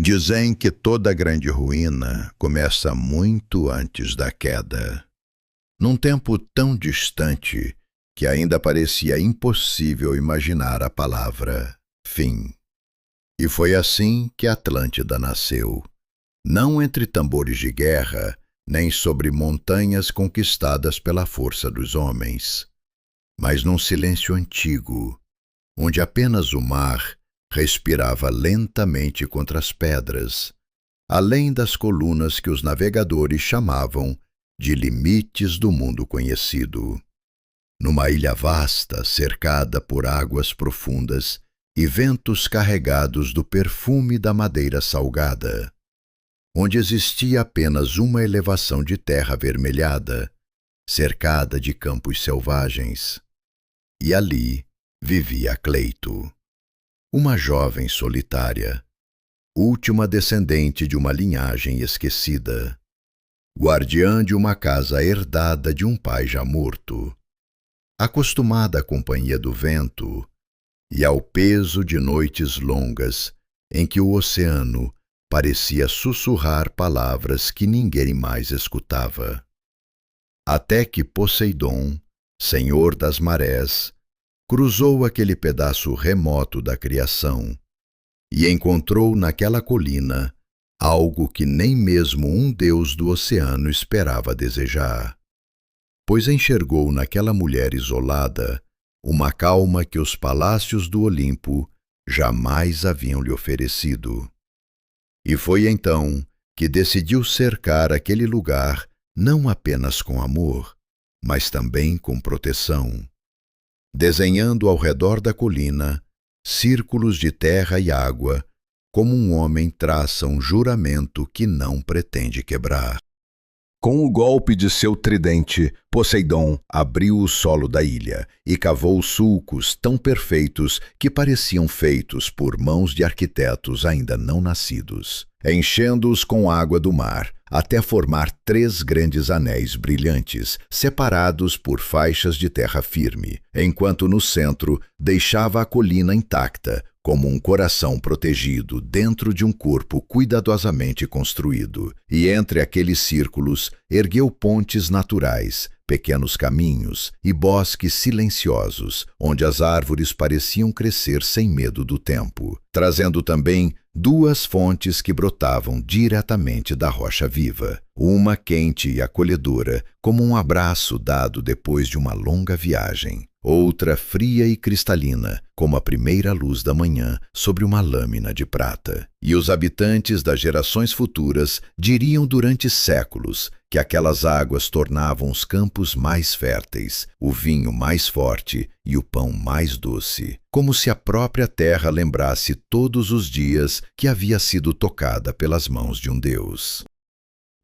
Dizem que toda grande ruína começa muito antes da queda. Num tempo tão distante que ainda parecia impossível imaginar a palavra fim. E foi assim que Atlântida nasceu, não entre tambores de guerra, nem sobre montanhas conquistadas pela força dos homens, mas num silêncio antigo, onde apenas o mar respirava lentamente contra as pedras, além das colunas que os navegadores chamavam de limites do mundo conhecido. Numa ilha vasta, cercada por águas profundas e ventos carregados do perfume da madeira salgada, onde existia apenas uma elevação de terra avermelhada, cercada de campos selvagens. E ali vivia Cleito, uma jovem solitária, última descendente de uma linhagem esquecida, guardiã de uma casa herdada de um pai já morto, acostumada à companhia do vento e ao peso de noites longas em que o oceano parecia sussurrar palavras que ninguém mais escutava. Até que Poseidon, senhor das marés, cruzou aquele pedaço remoto da criação e encontrou naquela colina algo que nem mesmo um deus do oceano esperava desejar, pois enxergou naquela mulher isolada uma calma que os palácios do Olimpo jamais haviam lhe oferecido. E foi então que decidiu cercar aquele lugar não apenas com amor, mas também com proteção, desenhando ao redor da colina círculos de terra e água, como um homem traça um juramento que não pretende quebrar. Com o golpe de seu tridente, Poseidon abriu o solo da ilha e cavou sulcos tão perfeitos que pareciam feitos por mãos de arquitetos ainda não nascidos, enchendo-os com água do mar, até formar 3 grandes anéis brilhantes, separados por faixas de terra firme, enquanto no centro deixava a colina intacta, como um coração protegido dentro de um corpo cuidadosamente construído, e entre aqueles círculos ergueu pontes naturais, pequenos caminhos e bosques silenciosos, onde as árvores pareciam crescer sem medo do tempo, trazendo também 2 fontes que brotavam diretamente da rocha viva, uma quente e acolhedora, como um abraço dado depois de uma longa viagem, outra fria e cristalina, como a primeira luz da manhã sobre uma lâmina de prata. E os habitantes das gerações futuras diriam durante séculos que aquelas águas tornavam os campos mais férteis, o vinho mais forte e o pão mais doce, como se a própria terra lembrasse todos os dias que havia sido tocada pelas mãos de um deus.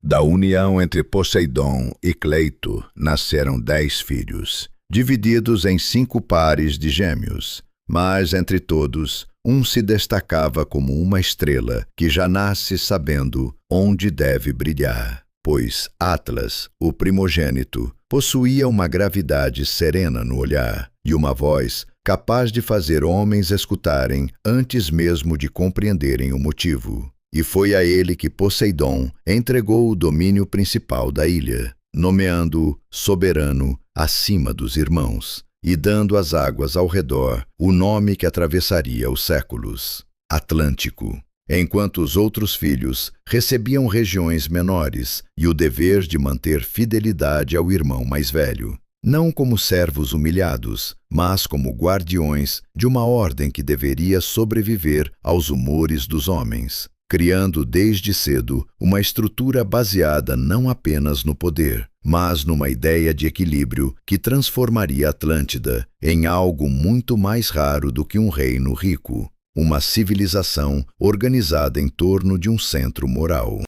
Da união entre Poseidon e Cleito nasceram 10 filhos, divididos em 5 pares de gêmeos, mas entre todos, um se destacava como uma estrela que já nasce sabendo onde deve brilhar, pois Atlas, o primogênito, possuía uma gravidade serena no olhar e uma voz capaz de fazer homens escutarem antes mesmo de compreenderem o motivo. E foi a ele que Poseidon entregou o domínio principal da ilha, nomeando-o soberano acima dos irmãos, e dando às águas ao redor o nome que atravessaria os séculos, Atlântico, enquanto os outros filhos recebiam regiões menores e o dever de manter fidelidade ao irmão mais velho, não como servos humilhados, mas como guardiões de uma ordem que deveria sobreviver aos humores dos homens, criando desde cedo uma estrutura baseada não apenas no poder, mas numa ideia de equilíbrio que transformaria Atlântida em algo muito mais raro do que um reino rico, uma civilização organizada em torno de um centro moral.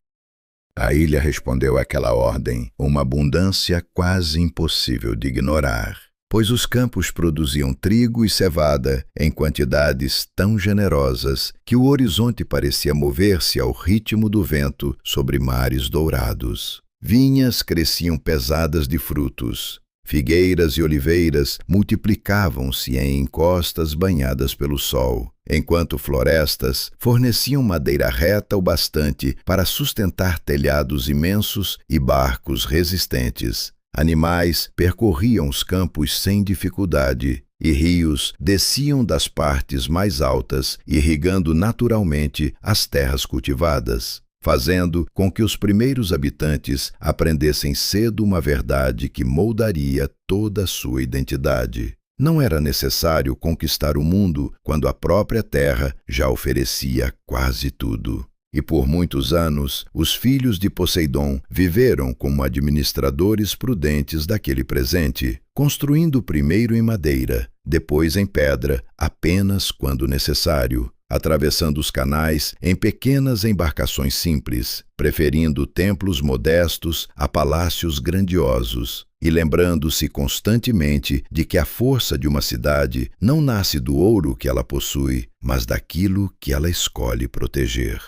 A ilha respondeu àquela ordem, uma abundância quase impossível de ignorar, pois os campos produziam trigo e cevada em quantidades tão generosas que o horizonte parecia mover-se ao ritmo do vento sobre mares dourados. Vinhas cresciam pesadas de frutos, Figueiras e oliveiras multiplicavam-se em encostas banhadas pelo sol, enquanto florestas forneciam madeira reta o bastante para sustentar telhados imensos e barcos resistentes. Animais percorriam os campos sem dificuldade, e rios desciam das partes mais altas, irrigando naturalmente as terras cultivadas, fazendo com que os primeiros habitantes aprendessem cedo uma verdade que moldaria toda a sua identidade. Não era necessário conquistar o mundo quando a própria terra já oferecia quase tudo. E por muitos anos, os filhos de Poseidon viveram como administradores prudentes daquele presente, construindo primeiro em madeira, depois em pedra, apenas quando necessário, atravessando os canais em pequenas embarcações simples, preferindo templos modestos a palácios grandiosos, e lembrando-se constantemente de que a força de uma cidade não nasce do ouro que ela possui, mas daquilo que ela escolhe proteger.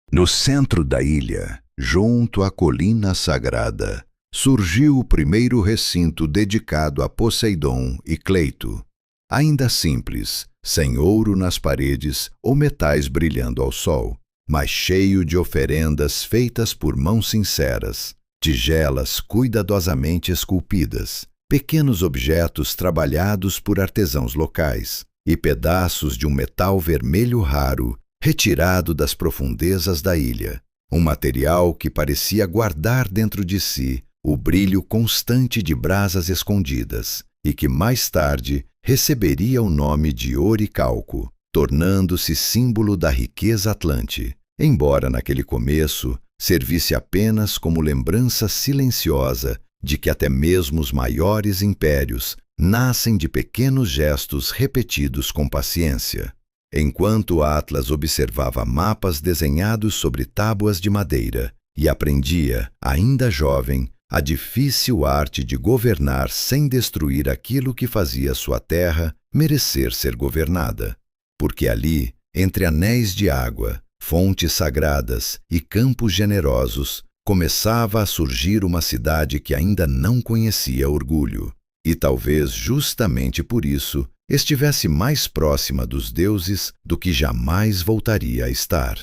No centro da ilha, junto à colina sagrada, surgiu o primeiro recinto dedicado a Poseidon e Cleito. Ainda simples, sem ouro nas paredes ou metais brilhando ao sol, mas cheio de oferendas feitas por mãos sinceras, tigelas cuidadosamente esculpidas, pequenos objetos trabalhados por artesãos locais e pedaços de um metal vermelho raro retirado das profundezas da ilha, um material que parecia guardar dentro de si o brilho constante de brasas escondidas e que mais tarde receberia o nome de oricalco, tornando-se símbolo da riqueza atlante, embora naquele começo servisse apenas como lembrança silenciosa de que até mesmo os maiores impérios nascem de pequenos gestos repetidos com paciência. Enquanto Atlas observava mapas desenhados sobre tábuas de madeira e aprendia, ainda jovem, a difícil arte de governar sem destruir aquilo que fazia sua terra merecer ser governada. Porque ali, entre anéis de água, fontes sagradas e campos generosos, começava a surgir uma cidade que ainda não conhecia orgulho. E talvez justamente por isso estivesse mais próxima dos deuses do que jamais voltaria a estar.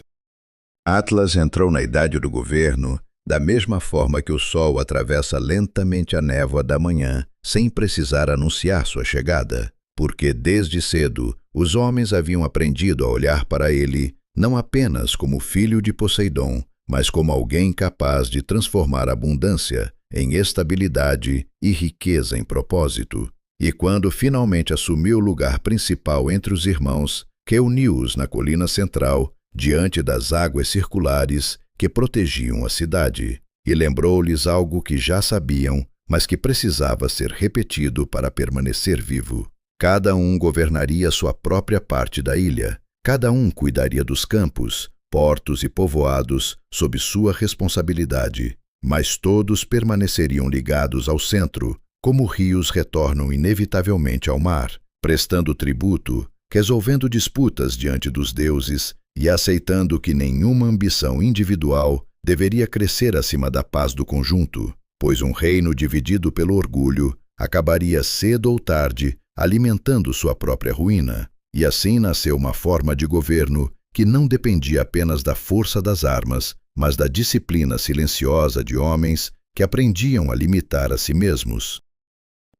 Atlas entrou na idade do governo da mesma forma que o sol atravessa lentamente a névoa da manhã, sem precisar anunciar sua chegada, porque desde cedo os homens haviam aprendido a olhar para ele não apenas como filho de Poseidon, mas como alguém capaz de transformar abundância em estabilidade e riqueza em propósito. E quando finalmente assumiu o lugar principal entre os irmãos, reuniu-os na colina central, diante das águas circulares que protegiam a cidade, e lembrou-lhes algo que já sabiam, mas que precisava ser repetido para permanecer vivo. Cada um governaria sua própria parte da ilha, cada um cuidaria dos campos, portos e povoados sob sua responsabilidade, mas todos permaneceriam ligados ao centro, como rios retornam inevitavelmente ao mar, prestando tributo, resolvendo disputas diante dos deuses e aceitando que nenhuma ambição individual deveria crescer acima da paz do conjunto, pois um reino dividido pelo orgulho acabaria cedo ou tarde alimentando sua própria ruína, e assim nasceu uma forma de governo que não dependia apenas da força das armas, mas da disciplina silenciosa de homens que aprendiam a limitar a si mesmos.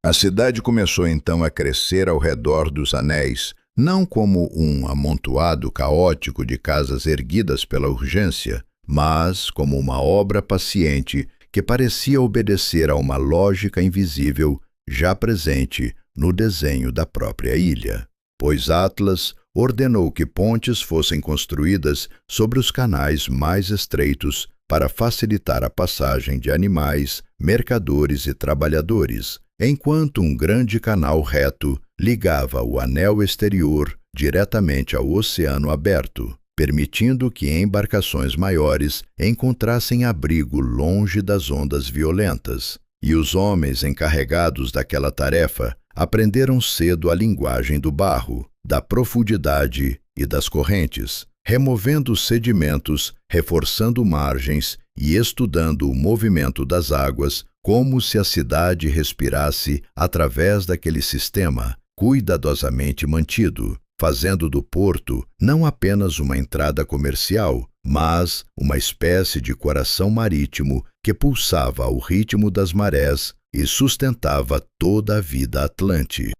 A cidade começou então a crescer ao redor dos anéis, não como um amontoado caótico de casas erguidas pela urgência, mas como uma obra paciente que parecia obedecer a uma lógica invisível já presente no desenho da própria ilha. Pois Atlas ordenou que pontes fossem construídas sobre os canais mais estreitos para facilitar a passagem de animais, mercadores e trabalhadores, enquanto um grande canal reto ligava o anel exterior diretamente ao oceano aberto, permitindo que embarcações maiores encontrassem abrigo longe das ondas violentas. E os homens encarregados daquela tarefa aprenderam cedo a linguagem do barro, da profundidade e das correntes, removendo os sedimentos, reforçando margens e estudando o movimento das águas, como se a cidade respirasse através daquele sistema cuidadosamente mantido, fazendo do porto não apenas uma entrada comercial, mas uma espécie de coração marítimo que pulsava ao ritmo das marés e sustentava toda a vida atlante.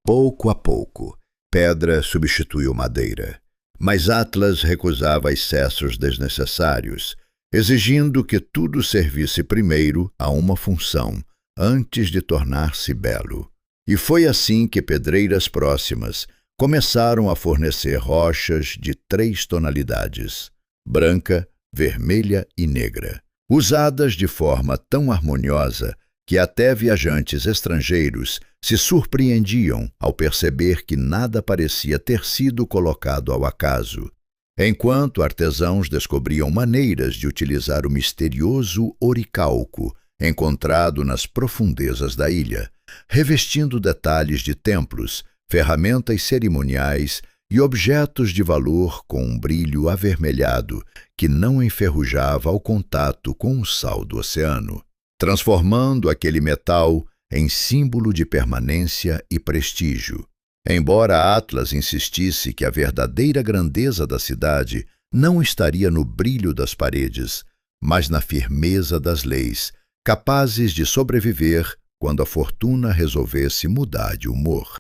Pouco a pouco, pedra substituiu madeira, mas Atlas recusava excessos desnecessários, exigindo que tudo servisse primeiro a uma função, antes de tornar-se belo. E foi assim que pedreiras próximas começaram a fornecer rochas de 3 tonalidades, branca, vermelha e negra, usadas de forma tão harmoniosa que até viajantes estrangeiros se surpreendiam ao perceber que nada parecia ter sido colocado ao acaso, enquanto artesãos descobriam maneiras de utilizar o misterioso oricalco encontrado nas profundezas da ilha, revestindo detalhes de templos, ferramentas cerimoniais e objetos de valor com um brilho avermelhado que não enferrujava ao contato com o sal do oceano, transformando aquele metal em símbolo de permanência e prestígio. Embora Atlas insistisse que a verdadeira grandeza da cidade não estaria no brilho das paredes, mas na firmeza das leis, capazes de sobreviver quando a fortuna resolvesse mudar de humor.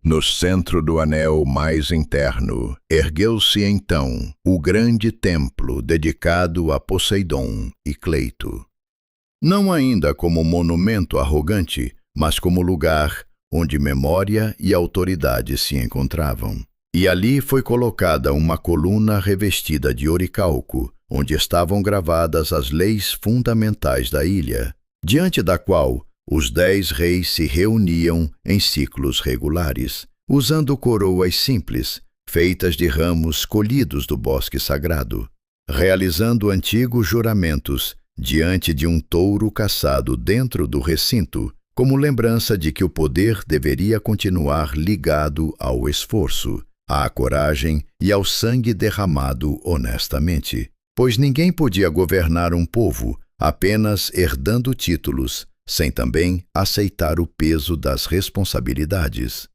No centro do anel mais interno, ergueu-se então o grande templo dedicado a Poseidon e Cleito. Não ainda como monumento arrogante, mas como lugar onde memória e autoridade se encontravam. E ali foi colocada uma coluna revestida de oricalco, onde estavam gravadas as leis fundamentais da ilha, diante da qual os 10 reis se reuniam em ciclos regulares, usando coroas simples, feitas de ramos colhidos do bosque sagrado, realizando antigos juramentos diante de um touro caçado dentro do recinto, como lembrança de que o poder deveria continuar ligado ao esforço, à coragem e ao sangue derramado honestamente, pois ninguém podia governar um povo apenas herdando títulos, sem também aceitar o peso das responsabilidades.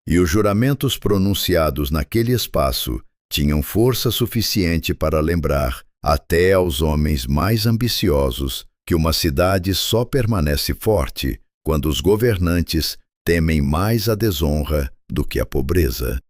E os juramentos pronunciados naquele espaço tinham força suficiente para lembrar, até aos homens mais ambiciosos, que uma cidade só permanece forte quando os governantes temem mais a desonra do que a pobreza.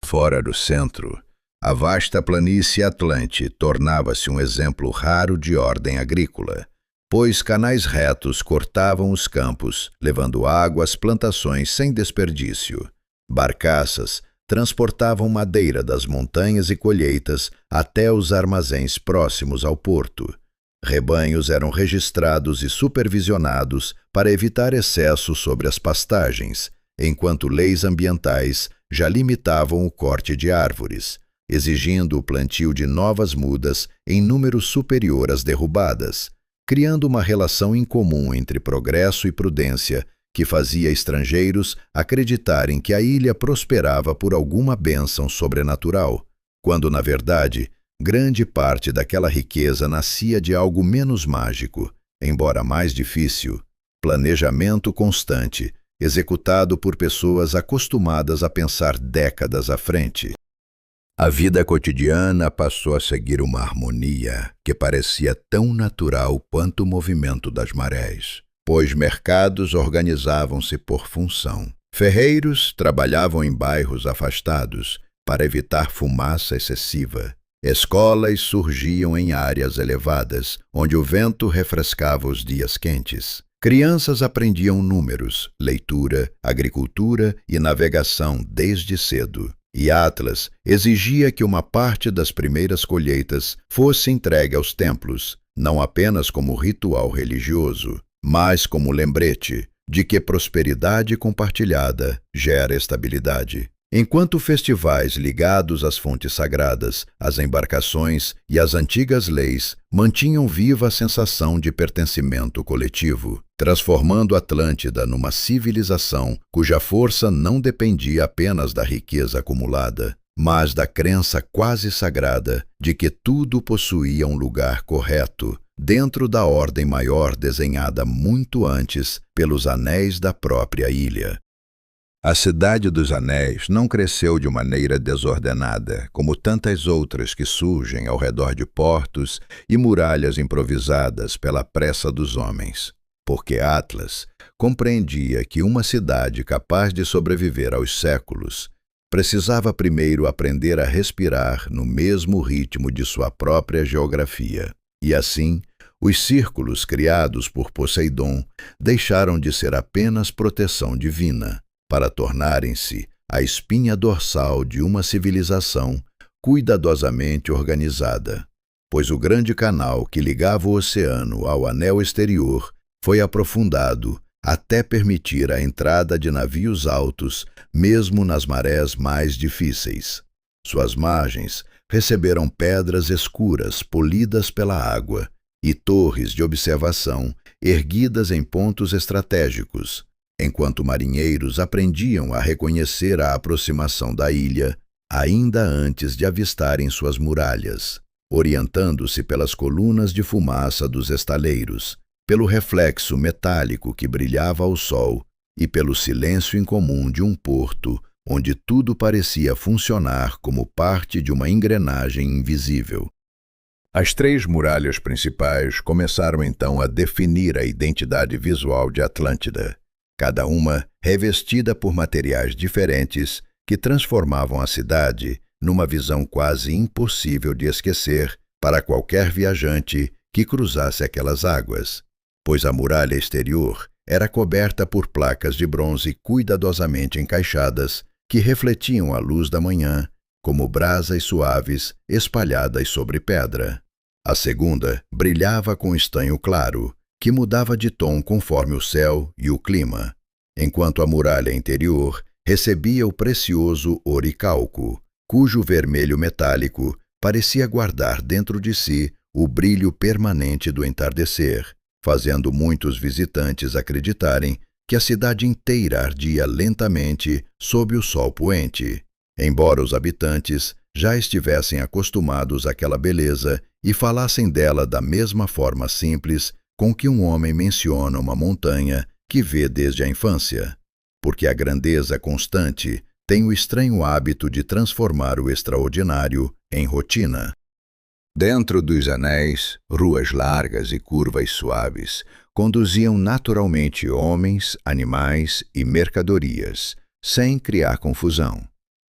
Fora do centro, a vasta planície Atlante tornava-se um exemplo raro de ordem agrícola, pois canais retos cortavam os campos, levando água às plantações sem desperdício. Barcaças transportavam madeira das montanhas e colheitas até os armazéns próximos ao porto. Rebanhos eram registrados e supervisionados para evitar excesso sobre as pastagens, enquanto leis ambientais já limitavam o corte de árvores, exigindo o plantio de novas mudas em número superior às derrubadas, criando uma relação incomum entre progresso e prudência que fazia estrangeiros acreditarem que a ilha prosperava por alguma bênção sobrenatural, quando, na verdade, grande parte daquela riqueza nascia de algo menos mágico, embora mais difícil: planejamento constante, executado por pessoas acostumadas a pensar décadas à frente. A vida cotidiana passou a seguir uma harmonia que parecia tão natural quanto o movimento das marés, pois mercados organizavam-se por função. Ferreiros trabalhavam em bairros afastados para evitar fumaça excessiva. Escolas surgiam em áreas elevadas, onde o vento refrescava os dias quentes. Crianças aprendiam números, leitura, agricultura e navegação desde cedo. E Atlas exigia que uma parte das primeiras colheitas fosse entregue aos templos, não apenas como ritual religioso, mas como lembrete de que prosperidade compartilhada gera estabilidade. Enquanto festivais ligados às fontes sagradas, às embarcações e às antigas leis mantinham viva a sensação de pertencimento coletivo, transformando Atlântida numa civilização cuja força não dependia apenas da riqueza acumulada, mas da crença quase sagrada de que tudo possuía um lugar correto, dentro da ordem maior desenhada muito antes pelos anéis da própria ilha. A Cidade dos Anéis não cresceu de maneira desordenada, como tantas outras que surgem ao redor de portos e muralhas improvisadas pela pressa dos homens, porque Atlas compreendia que uma cidade capaz de sobreviver aos séculos precisava primeiro aprender a respirar no mesmo ritmo de sua própria geografia. E assim, os círculos criados por Poseidon deixaram de ser apenas proteção divina, para tornarem-se a espinha dorsal de uma civilização cuidadosamente organizada, pois o grande canal que ligava o oceano ao anel exterior foi aprofundado até permitir a entrada de navios altos, mesmo nas marés mais difíceis. Suas margens receberam pedras escuras polidas pela água e torres de observação erguidas em pontos estratégicos, enquanto marinheiros aprendiam a reconhecer a aproximação da ilha ainda antes de avistarem suas muralhas, orientando-se pelas colunas de fumaça dos estaleiros, pelo reflexo metálico que brilhava ao sol e pelo silêncio incomum de um porto onde tudo parecia funcionar como parte de uma engrenagem invisível. As 3 muralhas principais começaram então a definir a identidade visual de Atlântida, cada uma revestida por materiais diferentes que transformavam a cidade numa visão quase impossível de esquecer para qualquer viajante que cruzasse aquelas águas, pois a muralha exterior era coberta por placas de bronze cuidadosamente encaixadas que refletiam a luz da manhã como brasas suaves espalhadas sobre pedra. A segunda brilhava com estanho claro, que mudava de tom conforme o céu e o clima, enquanto a muralha interior recebia o precioso oricalco, cujo vermelho metálico parecia guardar dentro de si o brilho permanente do entardecer, fazendo muitos visitantes acreditarem que a cidade inteira ardia lentamente sob o sol poente, embora os habitantes já estivessem acostumados àquela beleza e falassem dela da mesma forma simples com que um homem menciona uma montanha que vê desde a infância, porque a grandeza constante tem o estranho hábito de transformar o extraordinário em rotina. Dentro dos anéis, ruas largas e curvas suaves conduziam naturalmente homens, animais e mercadorias, sem criar confusão,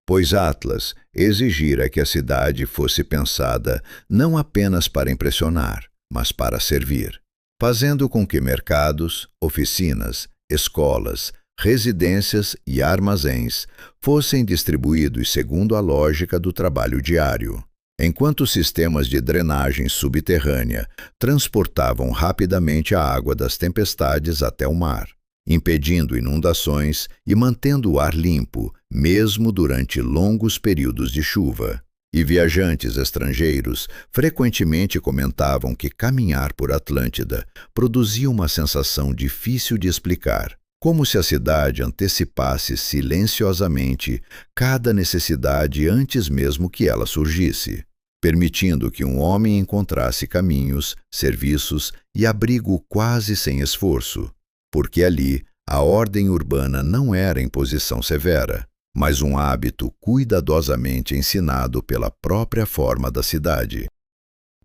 pois Atlas exigira que a cidade fosse pensada não apenas para impressionar, mas para servir, fazendo com que mercados, oficinas, escolas, residências e armazéns fossem distribuídos segundo a lógica do trabalho diário, enquanto sistemas de drenagem subterrânea transportavam rapidamente a água das tempestades até o mar, impedindo inundações e mantendo o ar limpo, mesmo durante longos períodos de chuva. E viajantes estrangeiros frequentemente comentavam que caminhar por Atlântida produzia uma sensação difícil de explicar, como se a cidade antecipasse silenciosamente cada necessidade antes mesmo que ela surgisse, permitindo que um homem encontrasse caminhos, serviços e abrigo quase sem esforço, porque ali a ordem urbana não era imposição severa, mas um hábito cuidadosamente ensinado pela própria forma da cidade.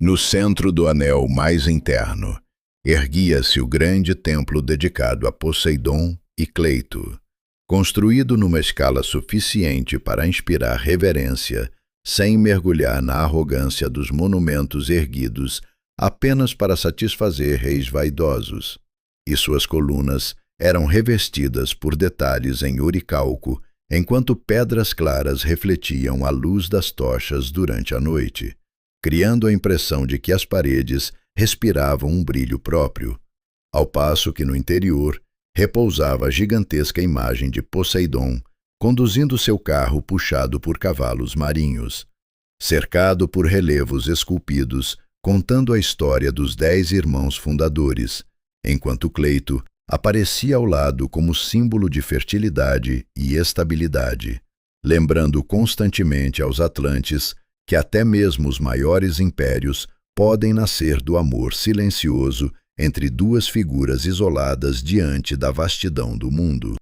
No centro do anel mais interno, erguia-se o grande templo dedicado a Poseidon e Cleito, construído numa escala suficiente para inspirar reverência, sem mergulhar na arrogância dos monumentos erguidos apenas para satisfazer reis vaidosos, e suas colunas eram revestidas por detalhes em oricalco, enquanto pedras claras refletiam a luz das tochas durante a noite, criando a impressão de que as paredes respiravam um brilho próprio, ao passo que no interior repousava a gigantesca imagem de Poseidon conduzindo seu carro puxado por cavalos marinhos, cercado por relevos esculpidos contando a história dos 10 irmãos fundadores, enquanto Cleito aparecia ao lado como símbolo de fertilidade e estabilidade, lembrando constantemente aos atlantes que até mesmo os maiores impérios podem nascer do amor silencioso entre duas figuras isoladas diante da vastidão do mundo.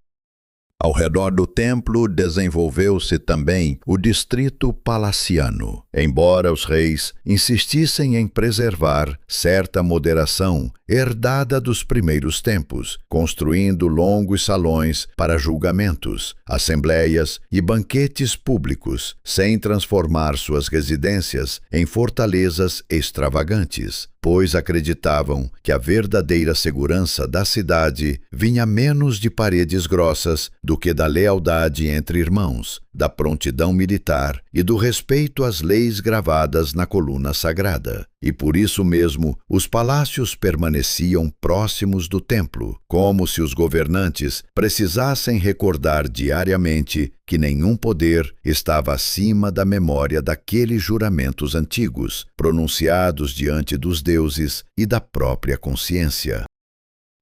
Ao redor do templo desenvolveu-se também o distrito palaciano. Embora os reis insistissem em preservar certa moderação herdada dos primeiros tempos, construindo longos salões para julgamentos, assembleias e banquetes públicos, sem transformar suas residências em fortalezas extravagantes, pois acreditavam que a verdadeira segurança da cidade vinha menos de paredes grossas do que da lealdade entre irmãos, da prontidão militar e do respeito às leis gravadas na coluna sagrada. E por isso mesmo, os palácios permaneciam próximos do templo, como se os governantes precisassem recordar diariamente que nenhum poder estava acima da memória daqueles juramentos antigos, pronunciados diante dos deuses e da própria consciência.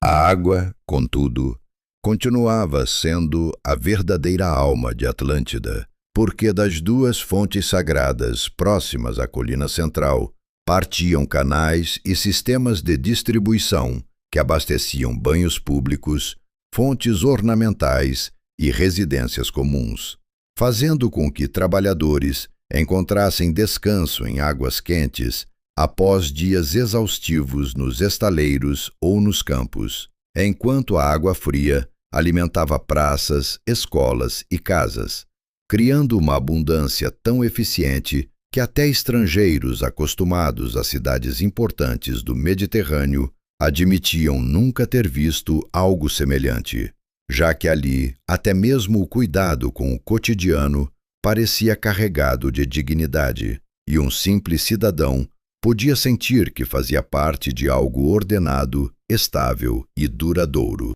A água, contudo, continuava sendo a verdadeira alma de Atlântida, porque das duas fontes sagradas próximas à colina central partiam canais e sistemas de distribuição que abasteciam banhos públicos, fontes ornamentais e residências comuns, fazendo com que trabalhadores encontrassem descanso em águas quentes após dias exaustivos nos estaleiros ou nos campos, enquanto a água fria alimentava praças, escolas e casas, criando uma abundância tão eficiente que até estrangeiros acostumados a cidades importantes do Mediterrâneo admitiam nunca ter visto algo semelhante, já que ali até mesmo o cuidado com o cotidiano parecia carregado de dignidade, e um simples cidadão podia sentir que fazia parte de algo ordenado, estável e duradouro.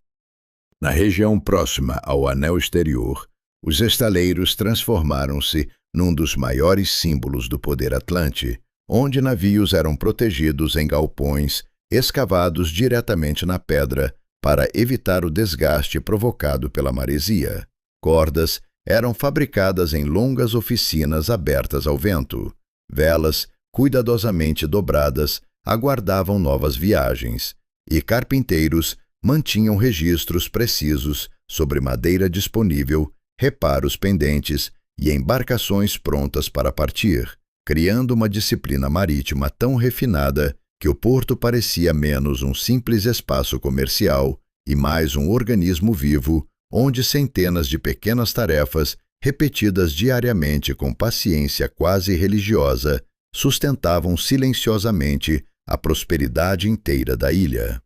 Na região próxima ao anel exterior, os estaleiros transformaram-se num dos maiores símbolos do poder atlante, onde navios eram protegidos em galpões escavados diretamente na pedra para evitar o desgaste provocado pela maresia. Cordas eram fabricadas em longas oficinas abertas ao vento. Velas, cuidadosamente dobradas, aguardavam novas viagens, e carpinteiros mantinham registros precisos sobre madeira disponível, reparos pendentes e embarcações prontas para partir, criando uma disciplina marítima tão refinada que o porto parecia menos um simples espaço comercial e mais um organismo vivo, onde centenas de pequenas tarefas, repetidas diariamente com paciência quase religiosa, sustentavam silenciosamente a prosperidade inteira da ilha.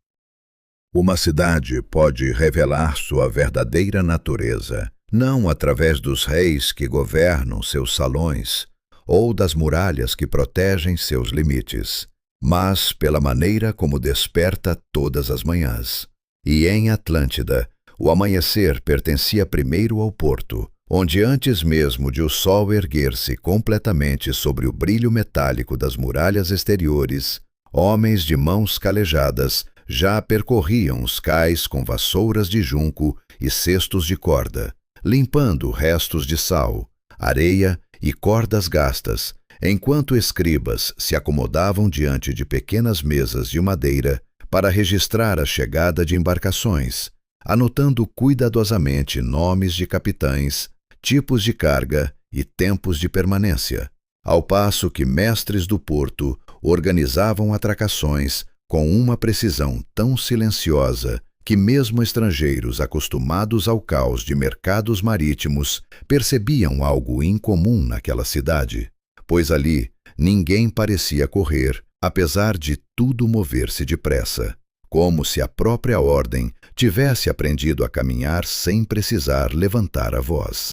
Uma cidade pode revelar sua verdadeira natureza, não através dos reis que governam seus salões ou das muralhas que protegem seus limites, mas pela maneira como desperta todas as manhãs. E em Atlântida, o amanhecer pertencia primeiro ao porto, onde antes mesmo de o sol erguer-se completamente sobre o brilho metálico das muralhas exteriores, homens de mãos calejadas já percorriam os cais com vassouras de junco e cestos de corda, limpando restos de sal, areia e cordas gastas, enquanto escribas se acomodavam diante de pequenas mesas de madeira para registrar a chegada de embarcações, anotando cuidadosamente nomes de capitães, tipos de carga e tempos de permanência, ao passo que mestres do porto organizavam atracações com uma precisão tão silenciosa que mesmo estrangeiros acostumados ao caos de mercados marítimos percebiam algo incomum naquela cidade, pois ali ninguém parecia correr, apesar de tudo mover-se depressa, como se a própria ordem tivesse aprendido a caminhar sem precisar levantar a voz.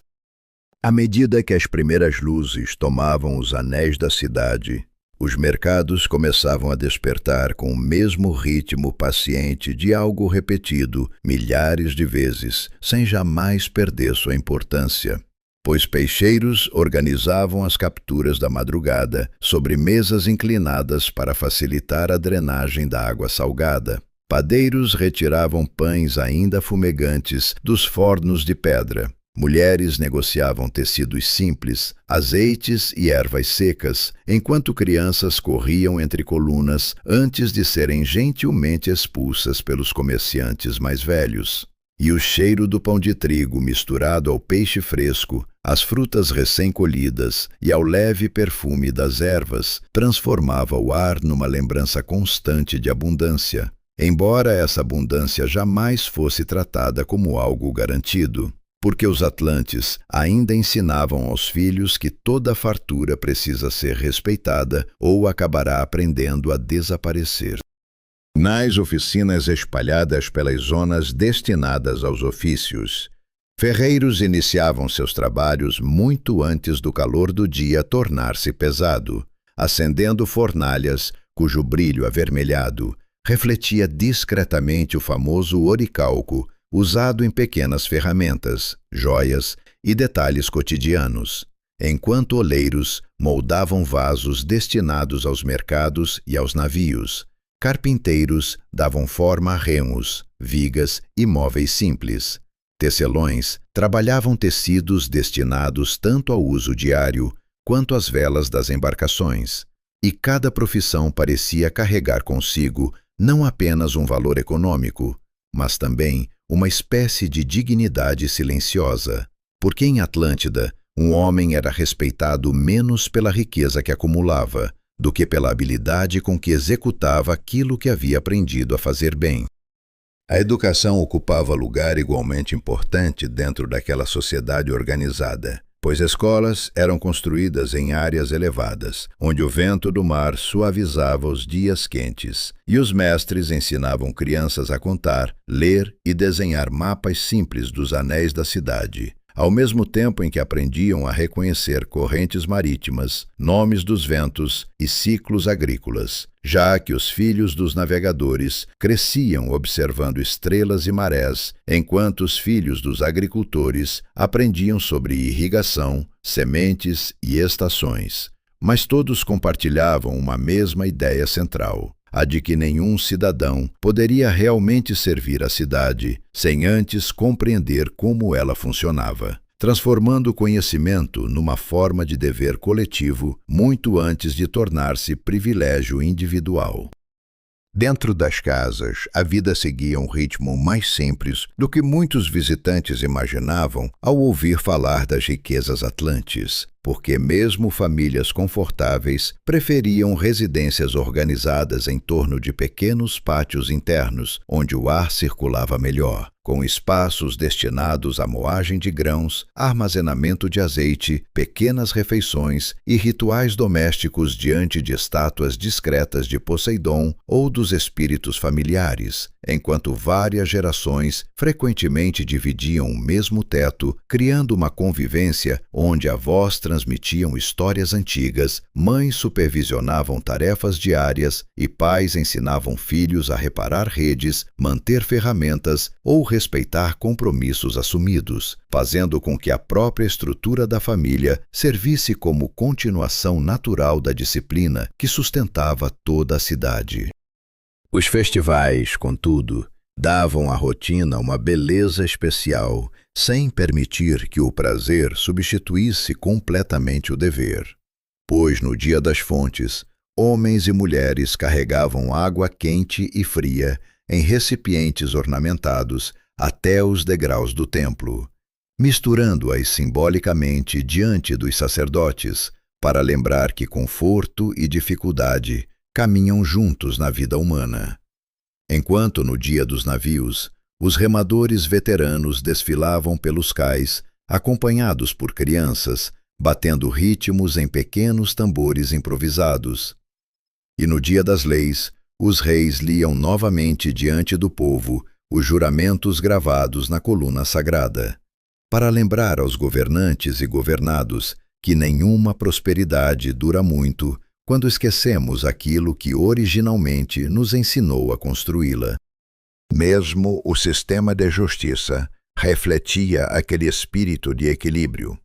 À medida que as primeiras luzes tomavam os anéis da cidade, os mercados começavam a despertar com o mesmo ritmo paciente de algo repetido milhares de vezes, sem jamais perder sua importância, pois peixeiros organizavam as capturas da madrugada sobre mesas inclinadas para facilitar a drenagem da água salgada. Padeiros retiravam pães ainda fumegantes dos fornos de pedra, Mulheres negociavam tecidos simples, azeites e ervas secas, enquanto crianças corriam entre colunas antes de serem gentilmente expulsas pelos comerciantes mais velhos. E o cheiro do pão de trigo misturado ao peixe fresco, às frutas recém-colhidas e ao leve perfume das ervas transformava o ar numa lembrança constante de abundância, embora essa abundância jamais fosse tratada como algo garantido, porque os atlantes ainda ensinavam aos filhos que toda fartura precisa ser respeitada ou acabará aprendendo a desaparecer. Nas oficinas espalhadas pelas zonas destinadas aos ofícios, ferreiros iniciavam seus trabalhos muito antes do calor do dia tornar-se pesado, acendendo fornalhas cujo brilho avermelhado refletia discretamente o famoso oricalco usado em pequenas ferramentas, joias e detalhes cotidianos, enquanto oleiros moldavam vasos destinados aos mercados e aos navios. Carpinteiros davam forma a remos, vigas e móveis simples. Tecelões trabalhavam tecidos destinados tanto ao uso diário quanto às velas das embarcações. E cada profissão parecia carregar consigo não apenas um valor econômico, mas também uma espécie de dignidade silenciosa, porque em Atlântida um homem era respeitado menos pela riqueza que acumulava, do que pela habilidade com que executava aquilo que havia aprendido a fazer bem. A educação ocupava lugar igualmente importante dentro daquela sociedade organizada, pois escolas eram construídas em áreas elevadas, onde o vento do mar suavizava os dias quentes, e os mestres ensinavam crianças a contar, ler e desenhar mapas simples dos anéis da cidade, ao mesmo tempo em que aprendiam a reconhecer correntes marítimas, nomes dos ventos e ciclos agrícolas, já que os filhos dos navegadores cresciam observando estrelas e marés, enquanto os filhos dos agricultores aprendiam sobre irrigação, sementes e estações. Mas todos compartilhavam uma mesma ideia central: a de que nenhum cidadão poderia realmente servir a cidade sem antes compreender como ela funcionava, transformando o conhecimento numa forma de dever coletivo muito antes de tornar-se privilégio individual. Dentro das casas, a vida seguia um ritmo mais simples do que muitos visitantes imaginavam ao ouvir falar das riquezas atlantes, porque mesmo famílias confortáveis preferiam residências organizadas em torno de pequenos pátios internos, onde o ar circulava melhor, com espaços destinados à moagem de grãos, armazenamento de azeite, pequenas refeições e rituais domésticos diante de estátuas discretas de Poseidon ou dos espíritos familiares, enquanto várias gerações frequentemente dividiam o mesmo teto, criando uma convivência onde avós transmitiam histórias antigas, mães supervisionavam tarefas diárias e pais ensinavam filhos a reparar redes, manter ferramentas ou respeitar compromissos assumidos, fazendo com que a própria estrutura da família servisse como continuação natural da disciplina que sustentava toda a cidade. Os festivais, contudo, davam à rotina uma beleza especial, sem permitir que o prazer substituísse completamente o dever. Pois no dia das fontes, homens e mulheres carregavam água quente e fria em recipientes ornamentados até os degraus do templo, misturando-as simbolicamente diante dos sacerdotes, para lembrar que conforto e dificuldade caminham juntos na vida humana. Enquanto no dia dos navios, os remadores veteranos desfilavam pelos cais, acompanhados por crianças, batendo ritmos em pequenos tambores improvisados. E no dia das leis, os reis liam novamente diante do povo os juramentos gravados na coluna sagrada, para lembrar aos governantes e governados que nenhuma prosperidade dura muito quando esquecemos aquilo que originalmente nos ensinou a construí-la. Mesmo o sistema de justiça refletia aquele espírito de equilíbrio,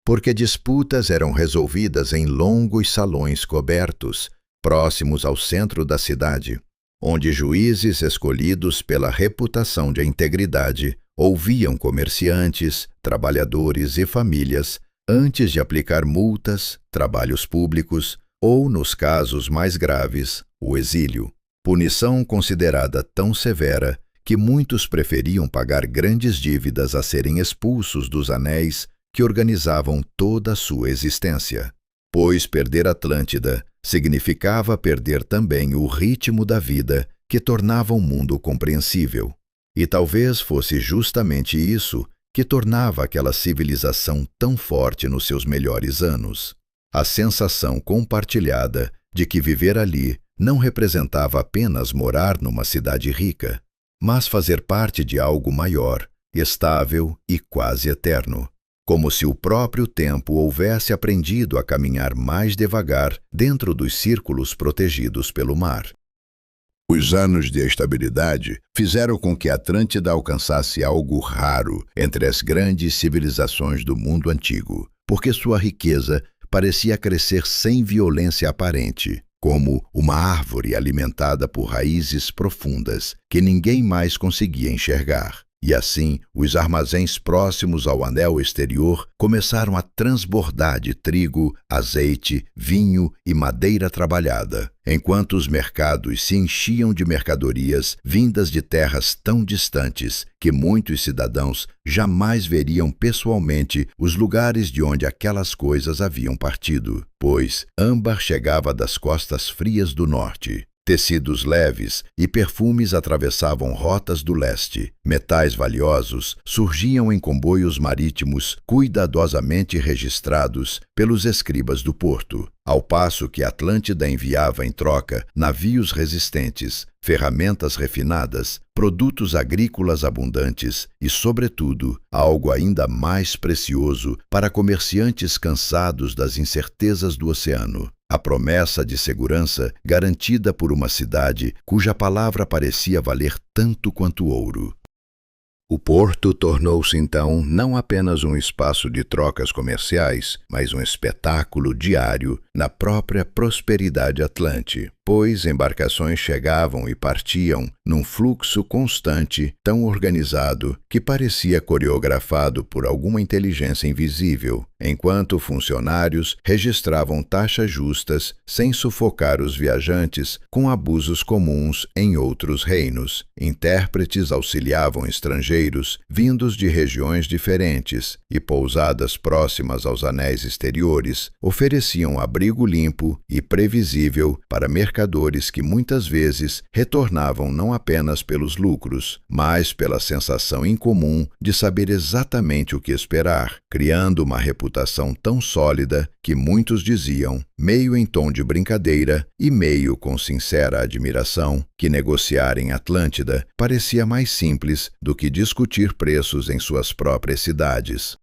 porque disputas eram resolvidas em longos salões cobertos, próximos ao centro da cidade, onde juízes escolhidos pela reputação de integridade ouviam comerciantes, trabalhadores e famílias antes de aplicar multas, trabalhos públicos ou, nos casos mais graves, o exílio. Punição considerada tão severa que muitos preferiam pagar grandes dívidas a serem expulsos dos anéis que organizavam toda a sua existência. Pois perder Atlântida significava perder também o ritmo da vida que tornava o mundo compreensível. E talvez fosse justamente isso que tornava aquela civilização tão forte nos seus melhores anos. A sensação compartilhada de que viver ali não representava apenas morar numa cidade rica, mas fazer parte de algo maior, estável e quase eterno. Como se o próprio tempo houvesse aprendido a caminhar mais devagar dentro dos círculos protegidos pelo mar. Os anos de estabilidade fizeram com que Atlântida alcançasse algo raro entre as grandes civilizações do mundo antigo, porque sua riqueza parecia crescer sem violência aparente, como uma árvore alimentada por raízes profundas que ninguém mais conseguia enxergar. E assim, os armazéns próximos ao anel exterior começaram a transbordar de trigo, azeite, vinho e madeira trabalhada, enquanto os mercados se enchiam de mercadorias vindas de terras tão distantes que muitos cidadãos jamais veriam pessoalmente os lugares de onde aquelas coisas haviam partido, pois âmbar chegava das costas frias do norte. Tecidos leves e perfumes atravessavam rotas do leste. Metais valiosos surgiam em comboios marítimos cuidadosamente registrados pelos escribas do porto, ao passo que Atlântida enviava em troca navios resistentes, ferramentas refinadas, produtos agrícolas abundantes e, sobretudo, algo ainda mais precioso para comerciantes cansados das incertezas do oceano: a promessa de segurança garantida por uma cidade cuja palavra parecia valer tanto quanto ouro. O porto tornou-se então não apenas um espaço de trocas comerciais, mas um espetáculo diário na própria prosperidade atlante, pois embarcações chegavam e partiam num fluxo constante, tão organizado que parecia coreografado por alguma inteligência invisível, enquanto funcionários registravam taxas justas sem sufocar os viajantes com abusos comuns em outros reinos. Intérpretes auxiliavam estrangeiros vindos de regiões diferentes e pousadas próximas aos anéis exteriores ofereciam abrigo limpo e previsível para mercadores que muitas vezes retornavam não apenas pelos lucros, mas pela sensação incomum de saber exatamente o que esperar, criando uma reputação tão sólida que muitos diziam, meio em tom de brincadeira e meio com sincera admiração, que negociar em Atlântida parecia mais simples do que discutir preços em suas próprias cidades.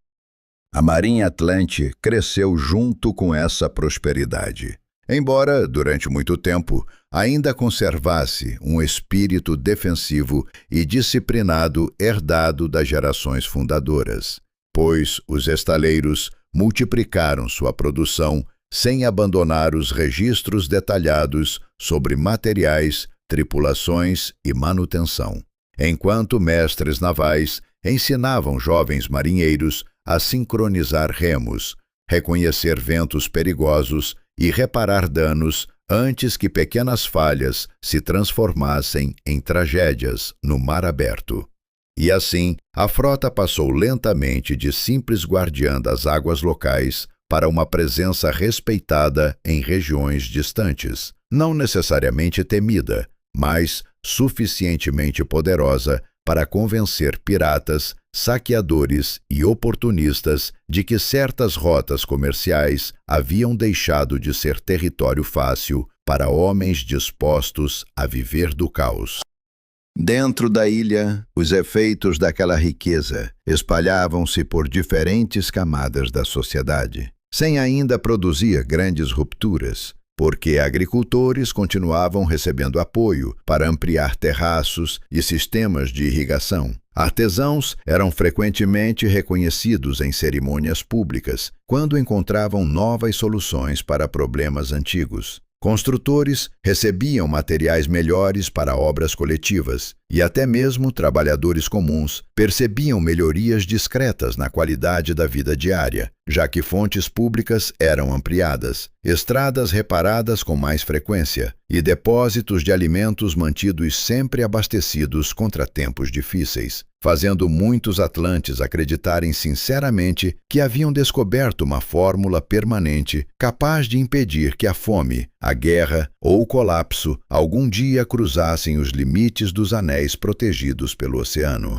A Marinha Atlante cresceu junto com essa prosperidade, embora, durante muito tempo, ainda conservasse um espírito defensivo e disciplinado herdado das gerações fundadoras, pois os estaleiros multiplicaram sua produção sem abandonar os registros detalhados sobre materiais, tripulações e manutenção, enquanto mestres navais ensinavam jovens marinheiros a sincronizar remos, reconhecer ventos perigosos e reparar danos antes que pequenas falhas se transformassem em tragédias no mar aberto. E assim, a frota passou lentamente de simples guardiã das águas locais para uma presença respeitada em regiões distantes, não necessariamente temida, mas suficientemente poderosa para convencer piratas, saqueadores e oportunistas de que certas rotas comerciais haviam deixado de ser território fácil para homens dispostos a viver do caos. Dentro da ilha, os efeitos daquela riqueza espalhavam-se por diferentes camadas da sociedade, sem ainda produzir grandes rupturas, porque agricultores continuavam recebendo apoio para ampliar terraços e sistemas de irrigação. Artesãos eram frequentemente reconhecidos em cerimônias públicas, quando encontravam novas soluções para problemas antigos. Construtores recebiam materiais melhores para obras coletivas e até mesmo trabalhadores comuns percebiam melhorias discretas na qualidade da vida diária, já que fontes públicas eram ampliadas, estradas reparadas com mais frequência e depósitos de alimentos mantidos sempre abastecidos contra tempos difíceis, fazendo muitos atlantes acreditarem sinceramente que haviam descoberto uma fórmula permanente capaz de impedir que a fome, a guerra ou o colapso algum dia cruzassem os limites dos anéis protegidos pelo oceano.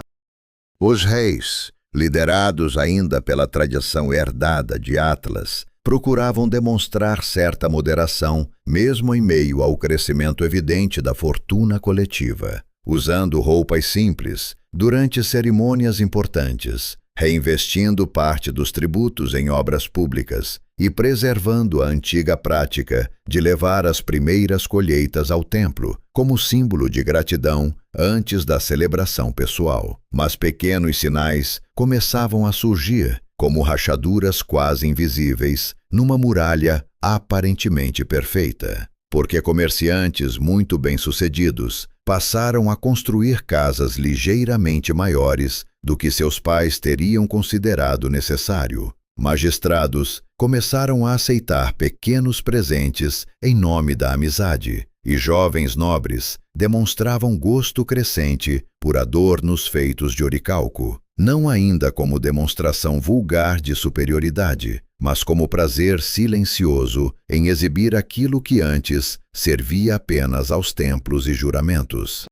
Os reis, liderados ainda pela tradição herdada de Atlas, procuravam demonstrar certa moderação, mesmo em meio ao crescimento evidente da fortuna coletiva, usando roupas simples durante cerimônias importantes, reinvestindo parte dos tributos em obras públicas e preservando a antiga prática de levar as primeiras colheitas ao templo, como símbolo de gratidão antes da celebração pessoal. Mas pequenos sinais começavam a surgir, como rachaduras quase invisíveis numa muralha aparentemente perfeita, porque comerciantes muito bem-sucedidos passaram a construir casas ligeiramente maiores do que seus pais teriam considerado necessário. Magistrados começaram a aceitar pequenos presentes em nome da amizade, e jovens nobres demonstravam gosto crescente por adornos feitos de oricalco, não ainda como demonstração vulgar de superioridade, mas como prazer silencioso em exibir aquilo que antes servia apenas aos templos e juramentos.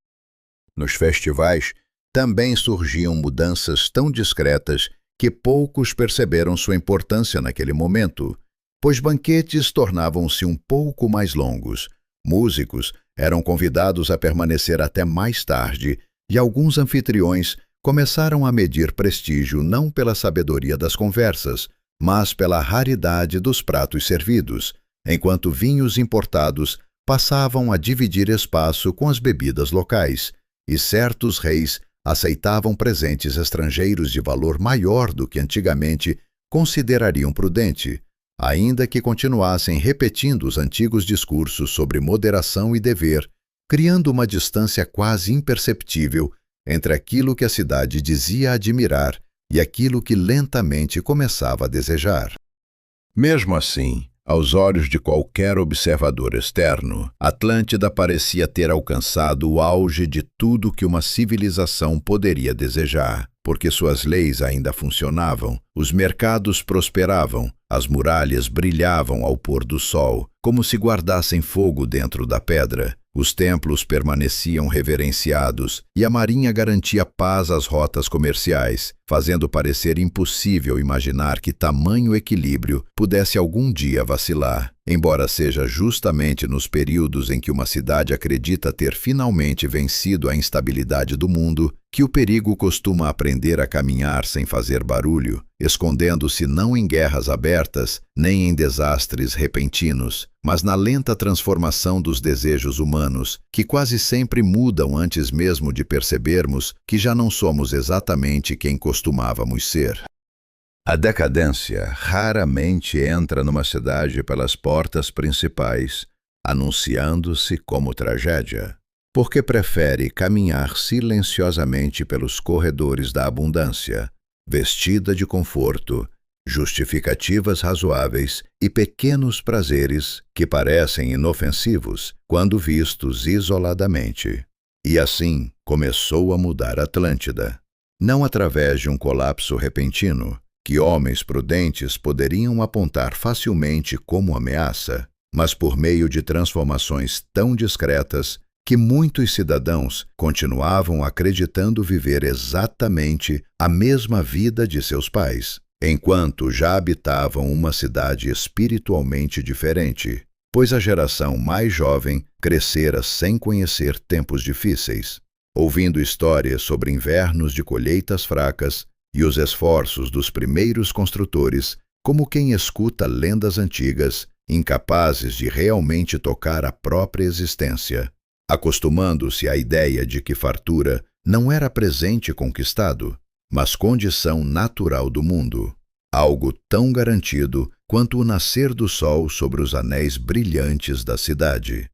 Nos festivais também surgiam mudanças tão discretas que poucos perceberam sua importância naquele momento, pois banquetes tornavam-se um pouco mais longos, músicos eram convidados a permanecer até mais tarde e alguns anfitriões começaram a medir prestígio não pela sabedoria das conversas, mas pela raridade dos pratos servidos, enquanto vinhos importados passavam a dividir espaço com as bebidas locais, e certos reis aceitavam presentes estrangeiros de valor maior do que antigamente considerariam prudente, ainda que continuassem repetindo os antigos discursos sobre moderação e dever, criando uma distância quase imperceptível entre aquilo que a cidade dizia admirar e aquilo que lentamente começava a desejar. Mesmo assim, aos olhos de qualquer observador externo, Atlântida parecia ter alcançado o auge de tudo que uma civilização poderia desejar, porque suas leis ainda funcionavam, os mercados prosperavam, as muralhas brilhavam ao pôr do sol, como se guardassem fogo dentro da pedra. Os templos permaneciam reverenciados e a marinha garantia paz às rotas comerciais, fazendo parecer impossível imaginar que tamanho equilíbrio pudesse algum dia vacilar, embora seja justamente nos períodos em que uma cidade acredita ter finalmente vencido a instabilidade do mundo que o perigo costuma aprender a caminhar sem fazer barulho, escondendo-se não em guerras abertas, nem em desastres repentinos, mas na lenta transformação dos desejos humanos, que quase sempre mudam antes mesmo de percebermos que já não somos exatamente quem costumávamos ser. A decadência raramente entra numa cidade pelas portas principais, anunciando-se como tragédia, porque prefere caminhar silenciosamente pelos corredores da abundância, vestida de conforto, justificativas razoáveis e pequenos prazeres que parecem inofensivos quando vistos isoladamente. E assim começou a mudar Atlântida, não através de um colapso repentino, que homens prudentes poderiam apontar facilmente como ameaça, mas por meio de transformações tão discretas que muitos cidadãos continuavam acreditando viver exatamente a mesma vida de seus pais, enquanto já habitavam uma cidade espiritualmente diferente, pois a geração mais jovem crescera sem conhecer tempos difíceis, ouvindo histórias sobre invernos de colheitas fracas e os esforços dos primeiros construtores, como quem escuta lendas antigas, incapazes de realmente tocar a própria existência, acostumando-se à ideia de que fartura não era presente conquistado, mas condição natural do mundo, algo tão garantido quanto o nascer do sol sobre os anéis brilhantes da cidade.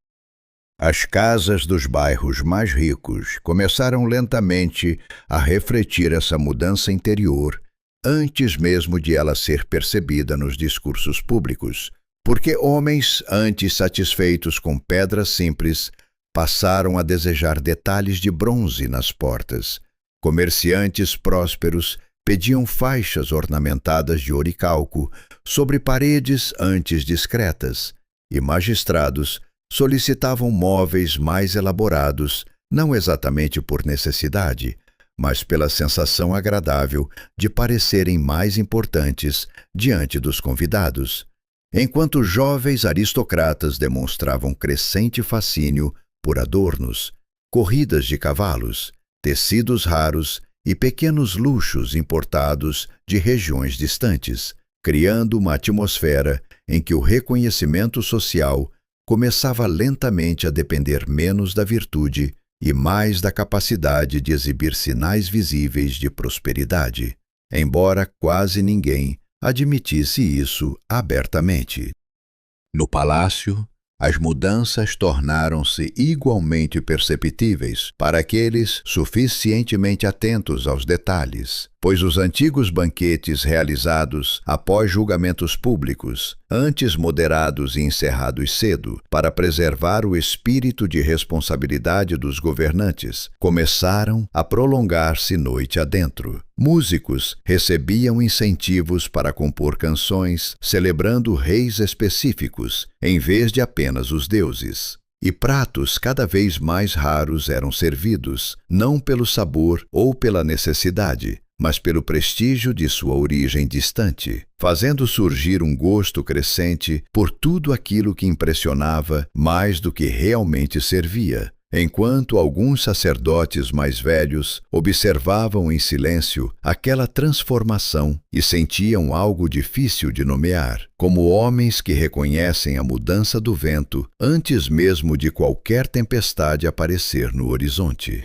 As casas dos bairros mais ricos começaram lentamente a refletir essa mudança interior antes mesmo de ela ser percebida nos discursos públicos, porque homens, antes satisfeitos com pedras simples, passaram a desejar detalhes de bronze nas portas. Comerciantes prósperos pediam faixas ornamentadas de oricalco sobre paredes antes discretas, e magistrados solicitavam móveis mais elaborados, não exatamente por necessidade, mas pela sensação agradável de parecerem mais importantes diante dos convidados, enquanto jovens aristocratas demonstravam crescente fascínio por adornos, corridas de cavalos, tecidos raros e pequenos luxos importados de regiões distantes, criando uma atmosfera em que o reconhecimento social começava lentamente a depender menos da virtude e mais da capacidade de exibir sinais visíveis de prosperidade, embora quase ninguém admitisse isso abertamente. No palácio, as mudanças tornaram-se igualmente perceptíveis para aqueles suficientemente atentos aos detalhes, pois os antigos banquetes realizados após julgamentos públicos, antes moderados e encerrados cedo, para preservar o espírito de responsabilidade dos governantes, começaram a prolongar-se noite adentro. Músicos recebiam incentivos para compor canções celebrando reis específicos, em vez de apenas os deuses. E pratos cada vez mais raros eram servidos, não pelo sabor ou pela necessidade, mas pelo prestígio de sua origem distante, fazendo surgir um gosto crescente por tudo aquilo que impressionava mais do que realmente servia, enquanto alguns sacerdotes mais velhos observavam em silêncio aquela transformação e sentiam algo difícil de nomear, como homens que reconhecem a mudança do vento antes mesmo de qualquer tempestade aparecer no horizonte.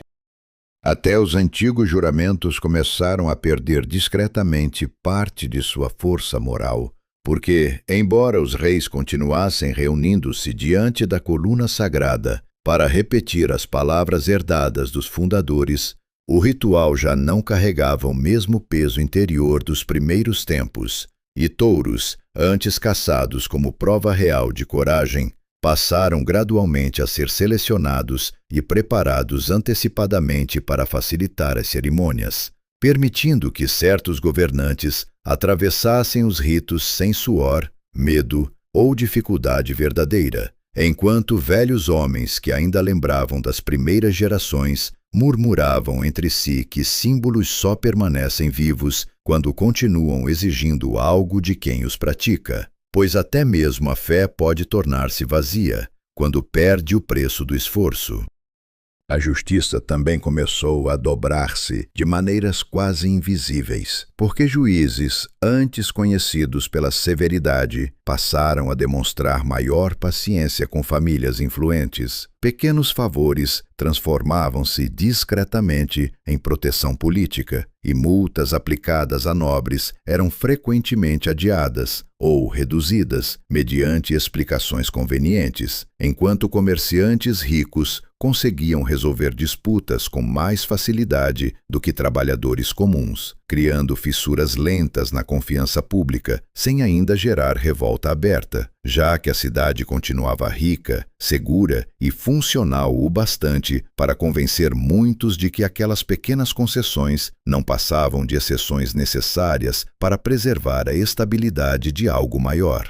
Até os antigos juramentos começaram a perder discretamente parte de sua força moral, porque, embora os reis continuassem reunindo-se diante da coluna sagrada para repetir as palavras herdadas dos fundadores, o ritual já não carregava o mesmo peso interior dos primeiros tempos, e touros, antes caçados como prova real de coragem, passaram gradualmente a ser selecionados e preparados antecipadamente para facilitar as cerimônias, permitindo que certos governantes atravessassem os ritos sem suor, medo ou dificuldade verdadeira, enquanto velhos homens que ainda lembravam das primeiras gerações murmuravam entre si que símbolos só permanecem vivos quando continuam exigindo algo de quem os pratica, pois até mesmo a fé pode tornar-se vazia quando perde o preço do esforço. A justiça também começou a dobrar-se de maneiras quase invisíveis, porque juízes, antes conhecidos pela severidade, passaram a demonstrar maior paciência com famílias influentes. Pequenos favores transformavam-se discretamente em proteção política, e multas aplicadas a nobres eram frequentemente adiadas ou reduzidas mediante explicações convenientes, enquanto comerciantes ricos conseguiam resolver disputas com mais facilidade do que trabalhadores comuns, criando fissuras lentas na confiança pública, sem ainda gerar revolta aberta, já que a cidade continuava rica, segura e funcional o bastante para convencer muitos de que aquelas pequenas concessões não passavam de exceções necessárias para preservar a estabilidade de algo maior.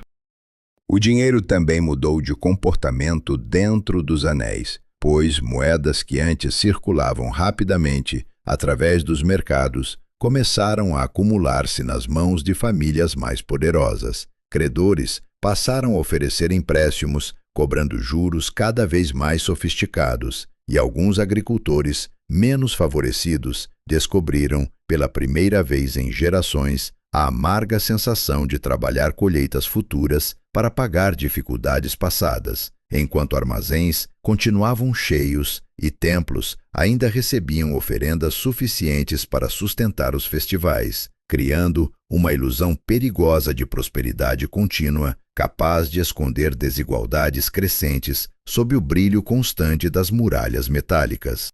O dinheiro também mudou de comportamento dentro dos anéis, pois moedas que antes circulavam rapidamente através dos mercados começaram a acumular-se nas mãos de famílias mais poderosas. Credores passaram a oferecer empréstimos, cobrando juros cada vez mais sofisticados, e alguns agricultores, menos favorecidos, descobriram, pela primeira vez em gerações, a amarga sensação de trabalhar colheitas futuras para pagar dificuldades passadas, enquanto armazéns continuavam cheios e templos ainda recebiam oferendas suficientes para sustentar os festivais. criando uma ilusão perigosa de prosperidade contínua, capaz de esconder desigualdades crescentes sob o brilho constante das muralhas metálicas.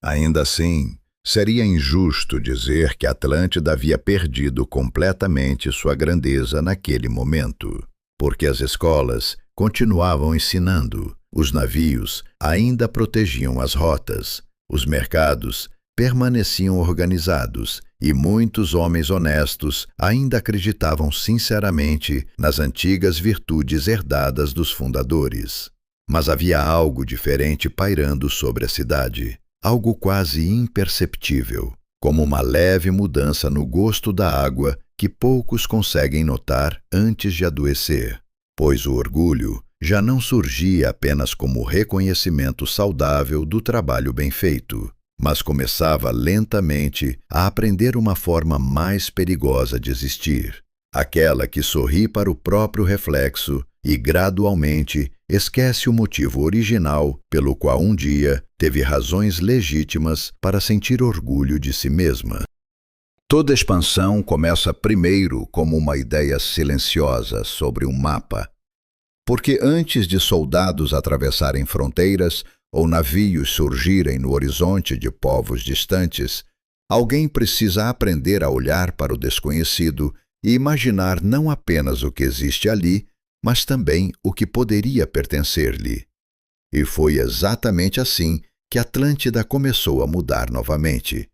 Ainda assim, seria injusto dizer que Atlântida havia perdido completamente sua grandeza naquele momento, porque as escolas continuavam ensinando, os navios ainda protegiam as rotas, os mercados permaneciam organizados e muitos homens honestos ainda acreditavam sinceramente nas antigas virtudes herdadas dos fundadores. Mas havia algo diferente pairando sobre a cidade, algo quase imperceptível, como uma leve mudança no gosto da água que poucos conseguem notar antes de adoecer, pois o orgulho já não surgia apenas como reconhecimento saudável do trabalho bem feito, mas começava lentamente a aprender uma forma mais perigosa de existir, aquela que sorri para o próprio reflexo e gradualmente esquece o motivo original pelo qual um dia teve razões legítimas para sentir orgulho de si mesma. Toda expansão começa primeiro como uma ideia silenciosa sobre um mapa, porque antes de soldados atravessarem fronteiras ou navios surgirem no horizonte de povos distantes, alguém precisa aprender a olhar para o desconhecido e imaginar não apenas o que existe ali, mas também o que poderia pertencer-lhe. E foi exatamente assim que Atlântida começou a mudar novamente,